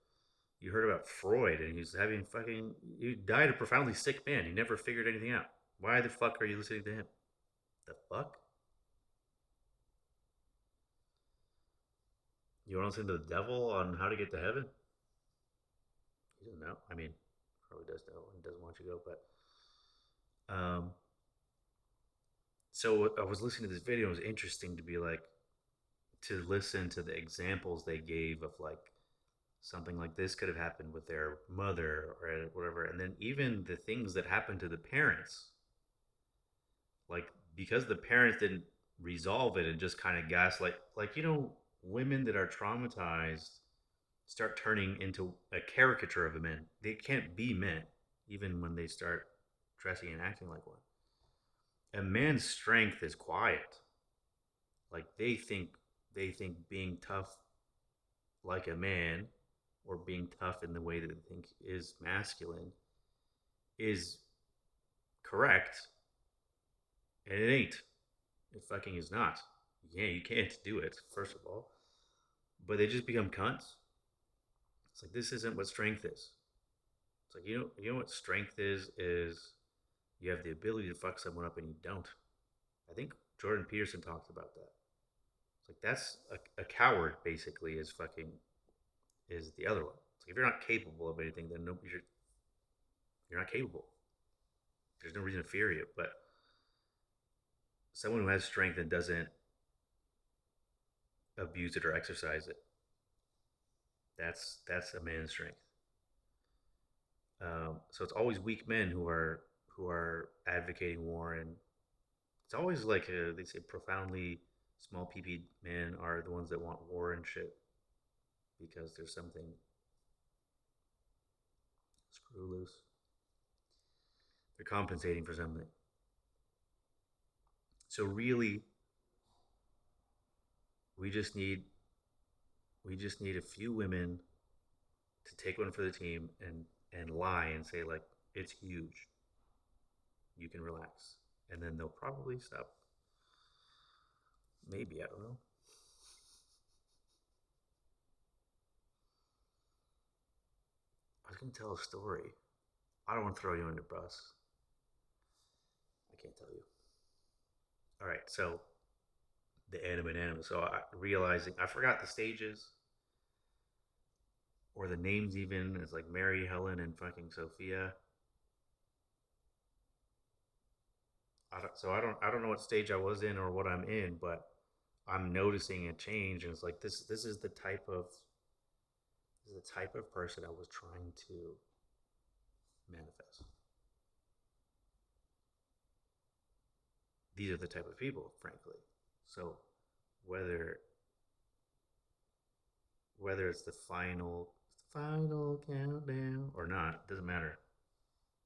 you heard about Freud, and he's having fucking. He died a profoundly sick man. He never figured anything out. Why the fuck are you listening to him? The fuck? You want to listen to the devil on how to get to heaven? He doesn't know. I mean, probably does know and doesn't want you to go, but so I was listening to this video. It was interesting to be like to listen to the examples they gave of like something like this could have happened with their mother or whatever, and then even the things that happened to the parents, like because the parents didn't resolve it and just kind of gaslight, like women that are traumatized start turning into a caricature of a man. They can't be men, even when they start dressing and acting like one. a man's strength is quiet. Like they think being tough like a man, or being tough in the way that they think is masculine, is correct, and it ain't. It fucking is not. Yeah, you can't do it, first of all. But they just become cunts. It's like this isn't what strength is. It's like you know what strength is you have the ability to fuck someone up and you don't. I think Jordan Peterson talked about that. It's like that's a coward basically is fucking is the other one. It's like if you're not capable of anything, then no, you're not capable. There's no reason to fear you. But someone who has strength and doesn't abuse it or exercise it, that's a man's strength. So it's always weak men who are advocating war, and it's always like they say profoundly small PP men are the ones that want war and shit because there's something screw loose. They're compensating for something. So really, we just need we just need a few women to take one for the team and lie and say like it's huge. You can relax, and then they'll probably stop. Maybe I don't know. I was gonna tell a story. I don't want to throw you under the bus. I can't tell you. All right, so the anime. So realizing I forgot the stages or the names even. It's like Mary, Helen, and fucking Sophia. I don't know what stage I was in or what I'm in, but I'm noticing a change, and it's like this is the type of person I was trying to manifest. These are the type of people, frankly. So whether whether it's the final countdown or not, it doesn't matter.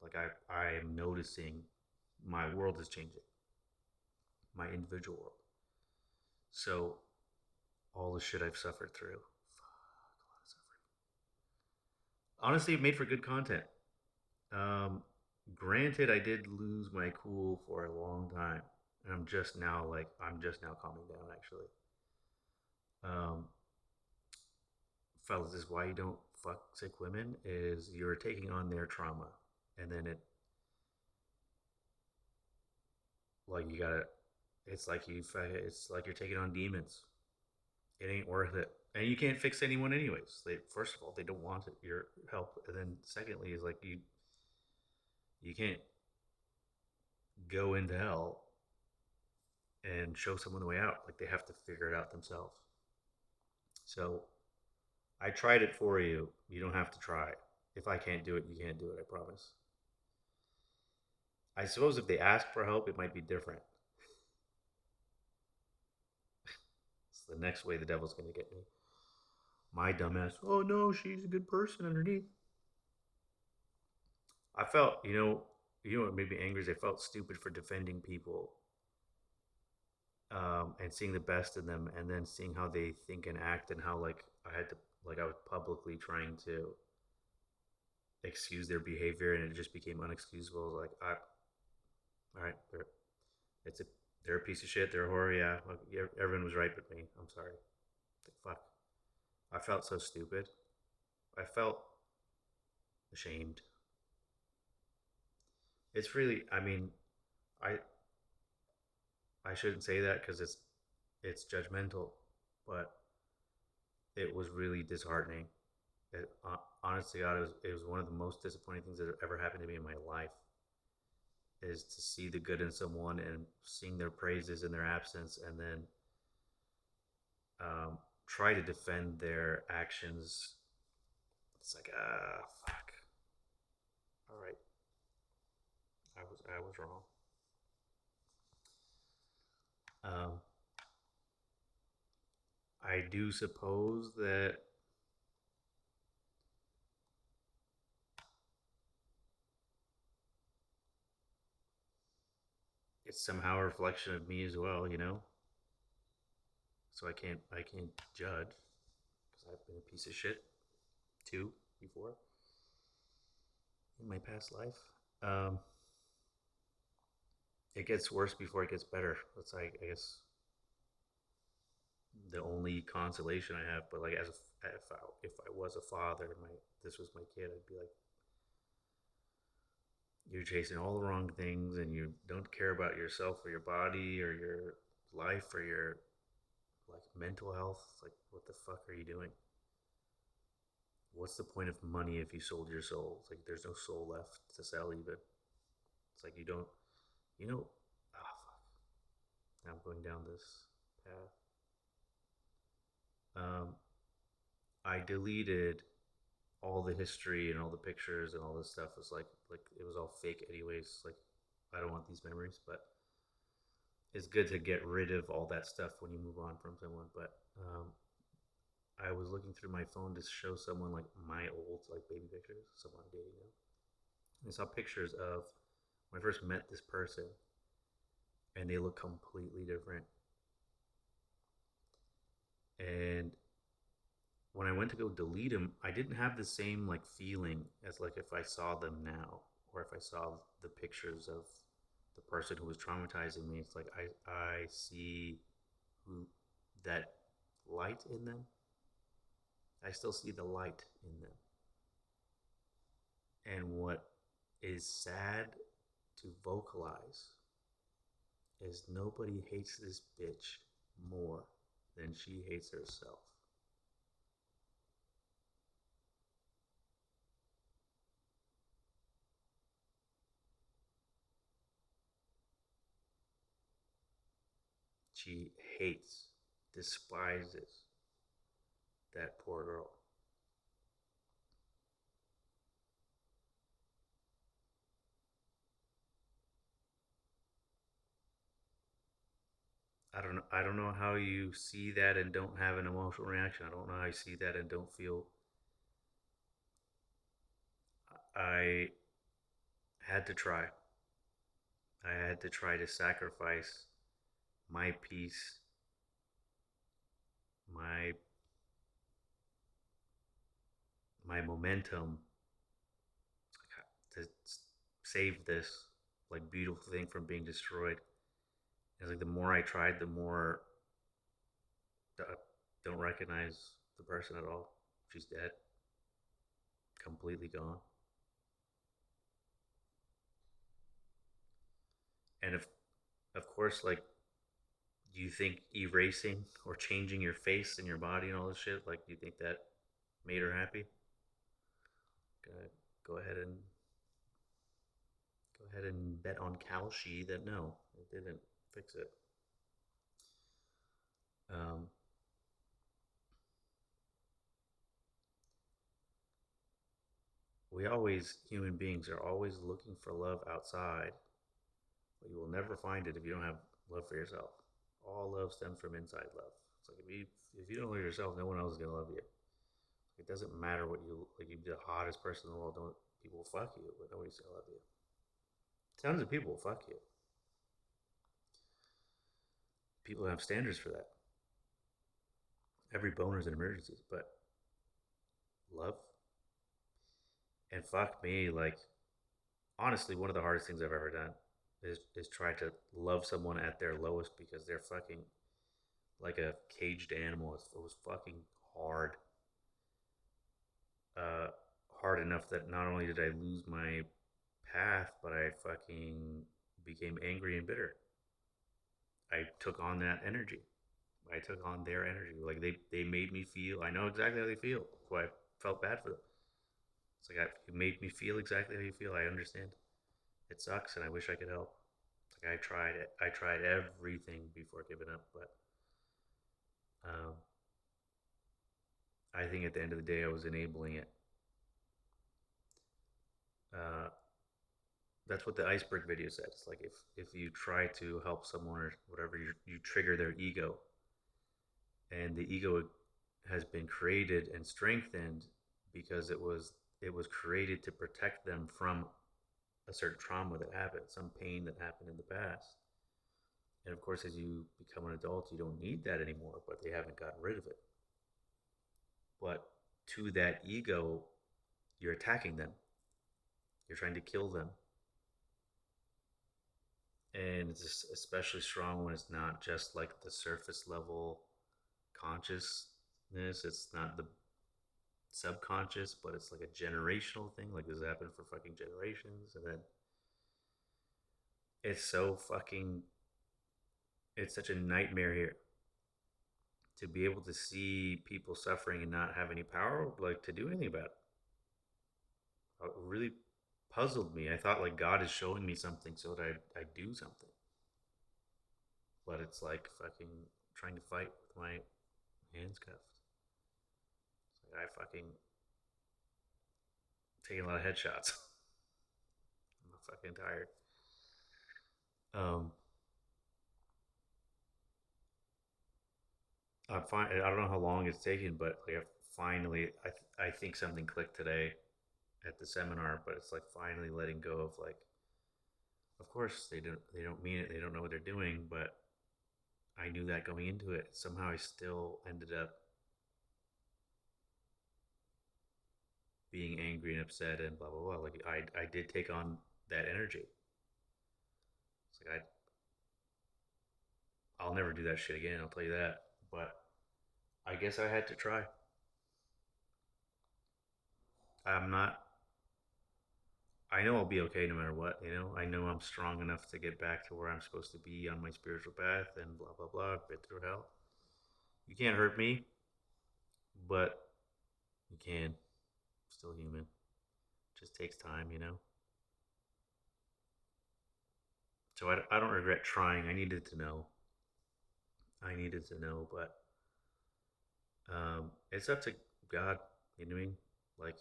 Like I am noticing my world is changing, my individual world. So all the shit I've suffered through, fuck, a lot of suffering. Honestly, it made for good content. Um, Granted, I did lose my cool for a long time, and I'm just now calming down. Actually, um, fellas, this is why you don't fuck sick women is you're taking on their trauma, and then like you gotta it's like you're taking on demons. It ain't worth it, and you can't fix anyone anyways. They first of all they don't want it, your help, and then secondly is like you can't go into hell and show someone the way out. Like they have to figure it out themselves. So I tried it for you. You don't have to try. If I can't do it, you can't do it. I promise. I suppose if they ask for help, it might be different. It's the next way the devil's going to get me. My dumbass. Oh no, she's a good person underneath. I felt, what made me angry is I felt stupid for defending people, and seeing the best in them, and then seeing how they think and act, and how I was publicly trying to excuse their behavior, and it just became unexcusable. Like, all right, it's a they're a piece of shit. They're a whore. Yeah, like, everyone was right but me. I'm sorry. Like, fuck. I felt so stupid. I felt ashamed. It's really. I mean, I I shouldn't say that because it's judgmental, but it was really disheartening. Honestly, God, it was one of the most disappointing things that ever happened to me in my life. Is to see the good in someone and sing their praises in their absence, and then try to defend their actions. It's like, fuck. All right, I was wrong. Um, I do suppose that it's somehow a reflection of me as well, you know. So I can't judge because I've been a piece of shit too before in my past life. Um, it gets worse before it gets better. That's like I guess the only consolation I have. But like as if I was a father, my this was my kid, I'd be like, you're chasing all the wrong things, and you don't care about yourself or your body or your life or your like mental health. Like, what the fuck are you doing? What's the point of money if you sold your soul? It's like there's no soul left to sell even. It's like you don't, you know, ah, fuck. Now I'm going down this path. Um, I deleted all the history and all the pictures and all this stuff. Was like it was all fake anyways. Like I don't want these memories, but it's good to get rid of all that stuff when you move on from someone. But I was looking through my phone to show someone like my old like baby pictures, someone I'm dating now. And I saw pictures of when I first met this person, and they look completely different. And when I went to go delete them, I didn't have the same like feeling as like if I saw them now or if I saw the pictures of the person who was traumatizing me. It's like I see who that light in them. I still see the light in them. And what is sad to vocalize is nobody hates this bitch more than she hates herself. She hates, despises that poor girl. I don't know how you see that and don't have an emotional reaction. I don't know how you see that and don't feel. I had to try. I had to try to sacrifice my peace, my my momentum to save this like beautiful thing from being destroyed. It's like the more I tried, the more I don't recognize the person at all. She's dead, completely gone. And if, of course, like, do you think erasing or changing your face and your body and all this shit, like, do you think that made her happy? Go ahead and go ahead and bet on Kalshi that no, it didn't fix it. Um, we always, human beings, are always looking for love outside, but you will never find it if you don't have love for yourself. All love stems from inside love. It's like if you don't love yourself, no one else is gonna love you. It doesn't matter what you like. You be the hottest person in the world. Don't people will fuck you, but nobody's gonna love you. Tons of people will fuck you. People have standards for that. Every boner is an emergency, but love and fuck me, like honestly, one of the hardest things I've ever done is try to love someone at their lowest because they're fucking like a caged animal. It was fucking hard. Uh, hard enough that not only did I lose my path, but I fucking became angry and bitter. I took on that energy. I took on their energy. Like they made me feel. I know exactly how they feel. That's why I felt bad for them. It's like it made me feel exactly how you feel. I understand. It sucks, and I wish I could help. It's like I tried it. I tried everything before giving up, but um, I think at the end of the day, I was enabling it. Uh, that's what the iceberg video said. It's like if you try to help someone or whatever, you trigger their ego, and the ego has been created and strengthened because it was created to protect them from a certain trauma that happened, some pain that happened in the past. And of course, as you become an adult, you don't need that anymore, but they haven't gotten rid of it. But to that ego, you're attacking them, you're trying to kill them. And it's just especially strong when it's not just like the surface level consciousness, it's not the subconscious, but it's like a generational thing. Like this has happened for fucking generations. And then it's so fucking, it's such a nightmare here to be able to see people suffering and not have any power, like to do anything about it. It really puzzled me. I thought like God is showing me something so that I do something, but it's like fucking trying to fight with my hands cuffed. It's like I fucking taking a lot of headshots. I'm fucking tired. Um, I'm fine. I don't know how long it's taken, but like I finally, I think something clicked today at the seminar. But it's like finally letting go of like, of course they don't mean it. They don't know what they're doing. But I knew that going into it. Somehow I still ended up being angry and upset and blah blah blah. Like I did take on that energy. It's like I'll never do that shit again. I'll tell you that. But I guess I had to try. I'm not. I know I'll be okay no matter what. You know, I know I'm strong enough to get back to where I'm supposed to be on my spiritual path and blah blah blah. I've been through hell. You can't hurt me, but you can. Still human. Just takes time, you know. So I don't regret trying. I needed to know. I needed to know, but it's up to God. You know what I mean? Like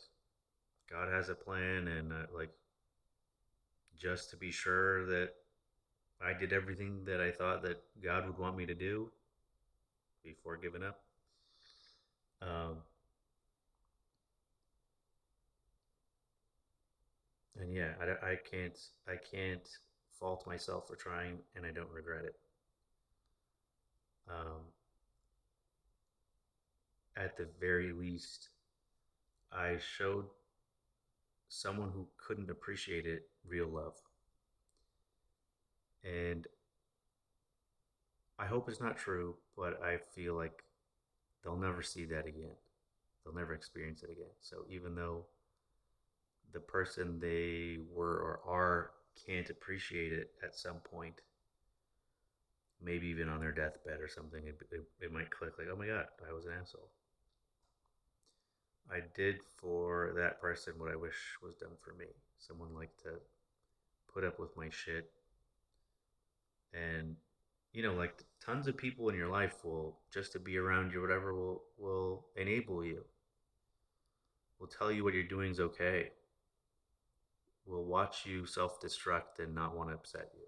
God has a plan, and like just to be sure that I did everything that I thought that God would want me to do before giving up. Um, and yeah, I can't fault myself for trying, and I don't regret it. Um, at the very least, I showed someone who couldn't appreciate it real love, and I hope it's not true, but I feel like they'll never see that again. They'll never experience it again. So even though the person they were or are can't appreciate it at some point, maybe even on their deathbed or something, it might click like, oh my God, I was an asshole. I did for that person what I wish was done for me. Someone like to put up with my shit and like tons of people in your life will just to be around you, whatever will enable you, will tell you what you're doing is okay, will watch you self-destruct and not want to upset you.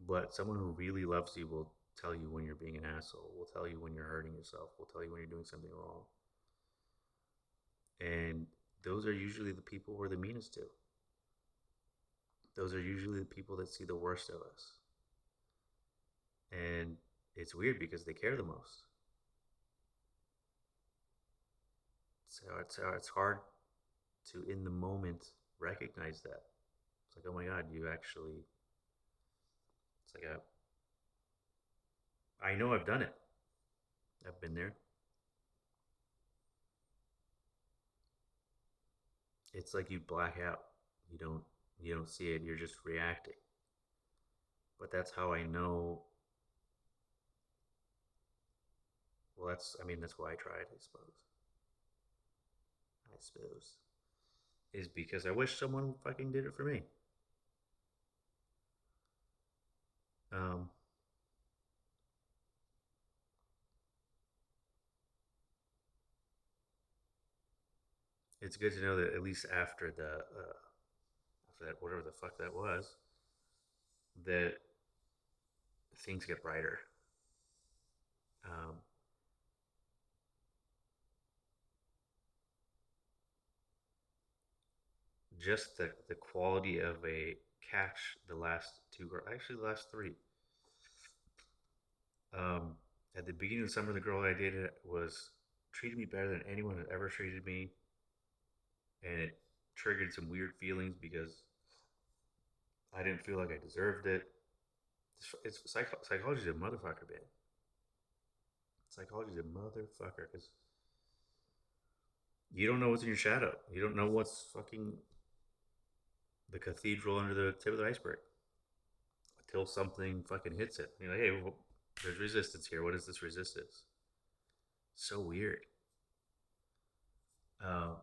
But someone who really loves you will tell you when you're being an asshole, will tell you when you're hurting yourself, will tell you when you're doing something wrong. And those are usually the people we're the meanest to. Those are usually the people that see the worst of us. And it's weird because they care the most. So it's hard to, in the moment, recognize that. It's like, oh my God, you actually, it's like, I know I've done it. I've been there. It's like you black out. You don't, you don't see it. You're just reacting. But that's how I know. Well, I mean, that's why I tried, I suppose. I suppose. Is because I wish someone fucking did it for me. Um, it's good to know that at least after that, whatever the fuck that was, that things get brighter. Um, just the quality of a catch the last two, or actually the last three. Um, at the beginning of the summer, the girl I dated was treated me better than anyone had ever treated me, and it triggered some weird feelings because I didn't feel like I deserved it. Psychology's a motherfucker, man. Psychology's a motherfucker because you don't know what's in your shadow. You don't know what's fucking the cathedral under the tip of the iceberg until something fucking hits it. You're like, hey, well, there's resistance here. What is this resistance? So weird. Uh,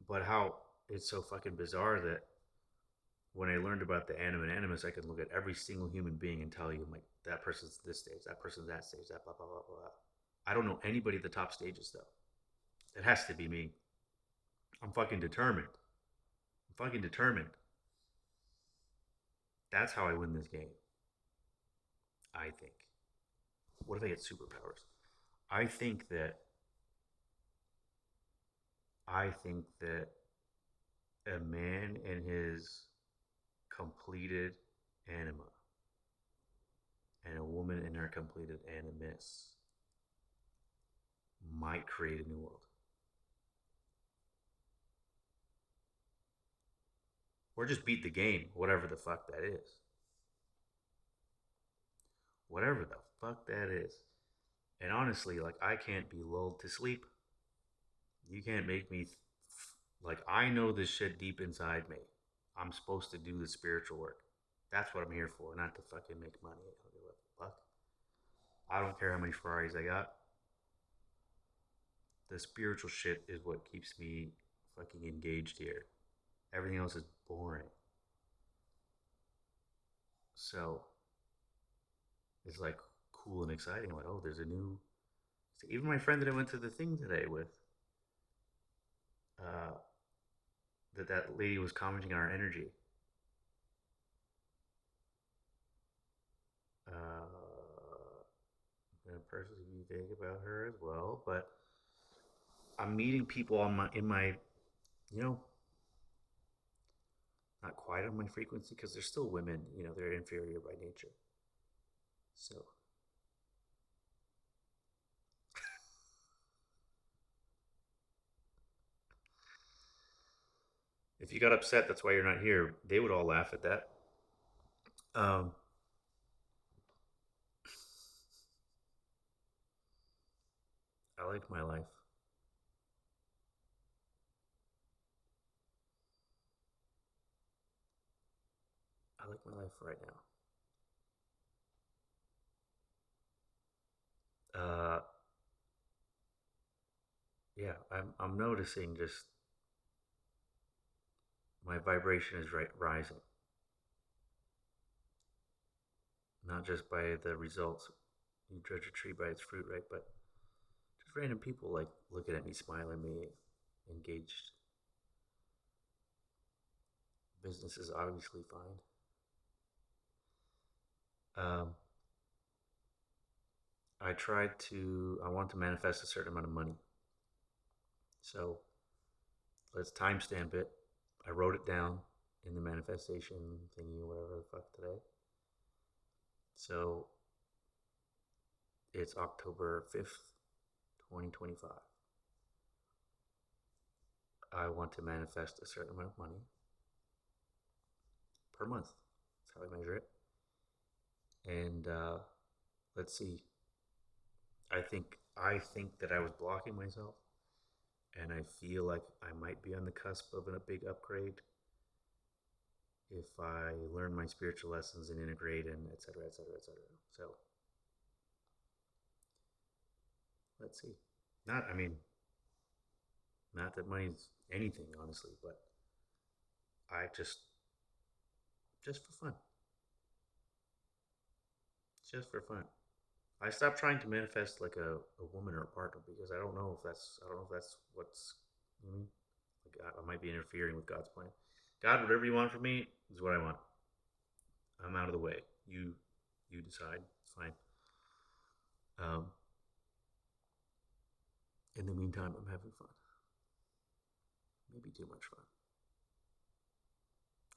but how it's so fucking bizarre that when I learned about the anim and animus, I could look at every single human being and tell you, like, that person's this stage, that person's that stage, that blah, blah, blah, blah. I don't know anybody at the top stages, though. It has to be me. I'm fucking determined. I'm fucking determined. That's how I win this game, I think. What if I get superpowers? I think that I think that a man in his completed anima and a woman in her completed animus might create a new world. Or just beat the game, whatever the fuck that is. Whatever the fuck that is. And honestly, like, I can't be lulled to sleep. You can't make me, like, I know this shit deep inside me. I'm supposed to do the spiritual work. That's what I'm here for, not to fucking make money. I don't give a fuck. I don't care how many Ferraris I got. The spiritual shit is what keeps me fucking engaged here. Everything else is boring. So it's like cool and exciting. Like, oh, there's a new. So even my friend that I went to the thing today with, uh, that lady was commenting on our energy. I'm gonna personally be vague about her as well, but I'm meeting people on my in my, you know, not quite on my frequency because they're still women. You know, they're inferior by nature. So if you got upset, that's why you're not here. They would all laugh at that. Um, I like my life. I like my life right now. Yeah, I'm noticing just my vibration is rising, not just by the results. You judge a tree by its fruit, right? But just random people like looking at me, smiling at me, engaged. Business is obviously fine. Um, I want to manifest a certain amount of money. So let's timestamp it. I wrote it down in the manifestation thingy, whatever the fuck today. So it's October 5th, 2025. I want to manifest a certain amount of money per month. That's how I measure it. And let's see. I think that I was blocking myself, and I feel like I might be on the cusp of a big upgrade if I learn my spiritual lessons and integrate and et cetera, et cetera, et cetera. So let's see. Not, I mean, not that money's anything, honestly, but I just for fun, just for fun. I stopped trying to manifest like a woman or a partner because I don't know if that's what's you mean. Like I might be interfering with God's plan. God, whatever you want from me is what I want. I'm out of the way. You decide. It's fine. Um, in the meantime, I'm having fun. Maybe too much fun.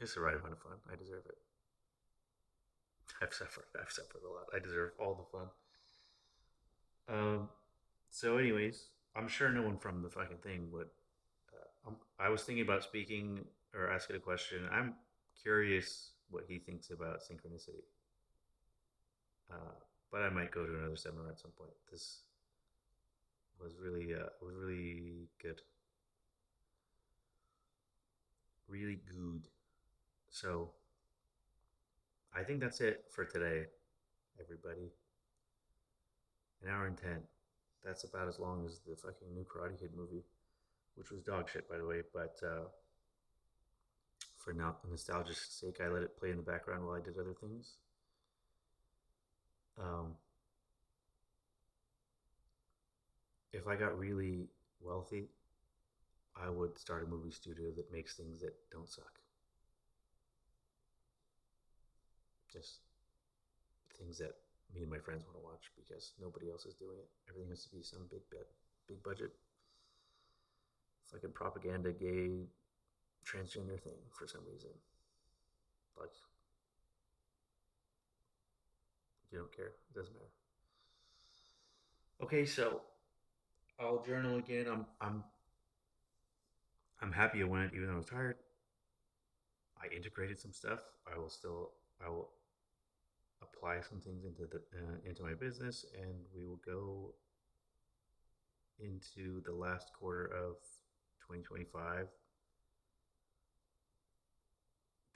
It's the right amount of fun. I deserve it. I've suffered. I've suffered a lot. I deserve all the fun. Um, so, anyways, I'm sure no one from the fucking thing would. I was thinking about speaking or asking a question. I'm curious what he thinks about synchronicity. Uh, but I might go to another seminar at some point. This was really good, really good. So I think that's it for today, everybody. An hour and 10. That's about as long as the fucking new Karate Kid movie, which was dog shit, by the way. But for now, nostalgia's sake, I let it play in the background while I did other things. Um, if I got really wealthy, I would start a movie studio that makes things that don't suck. Just things that me and my friends want to watch because nobody else is doing it. Everything has to be some big budget, fucking propaganda, gay, transgender thing for some reason. Like you don't care. It doesn't matter. Okay, so I'll journal again. I'm happy I went, even though I was tired. I integrated some stuff. I will apply some things into my business, and we will go into the last quarter of 2025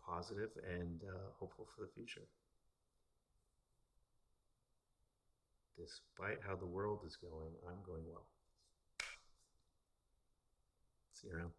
positive and hopeful for the future, despite how the world is going. I'm going well. See you around.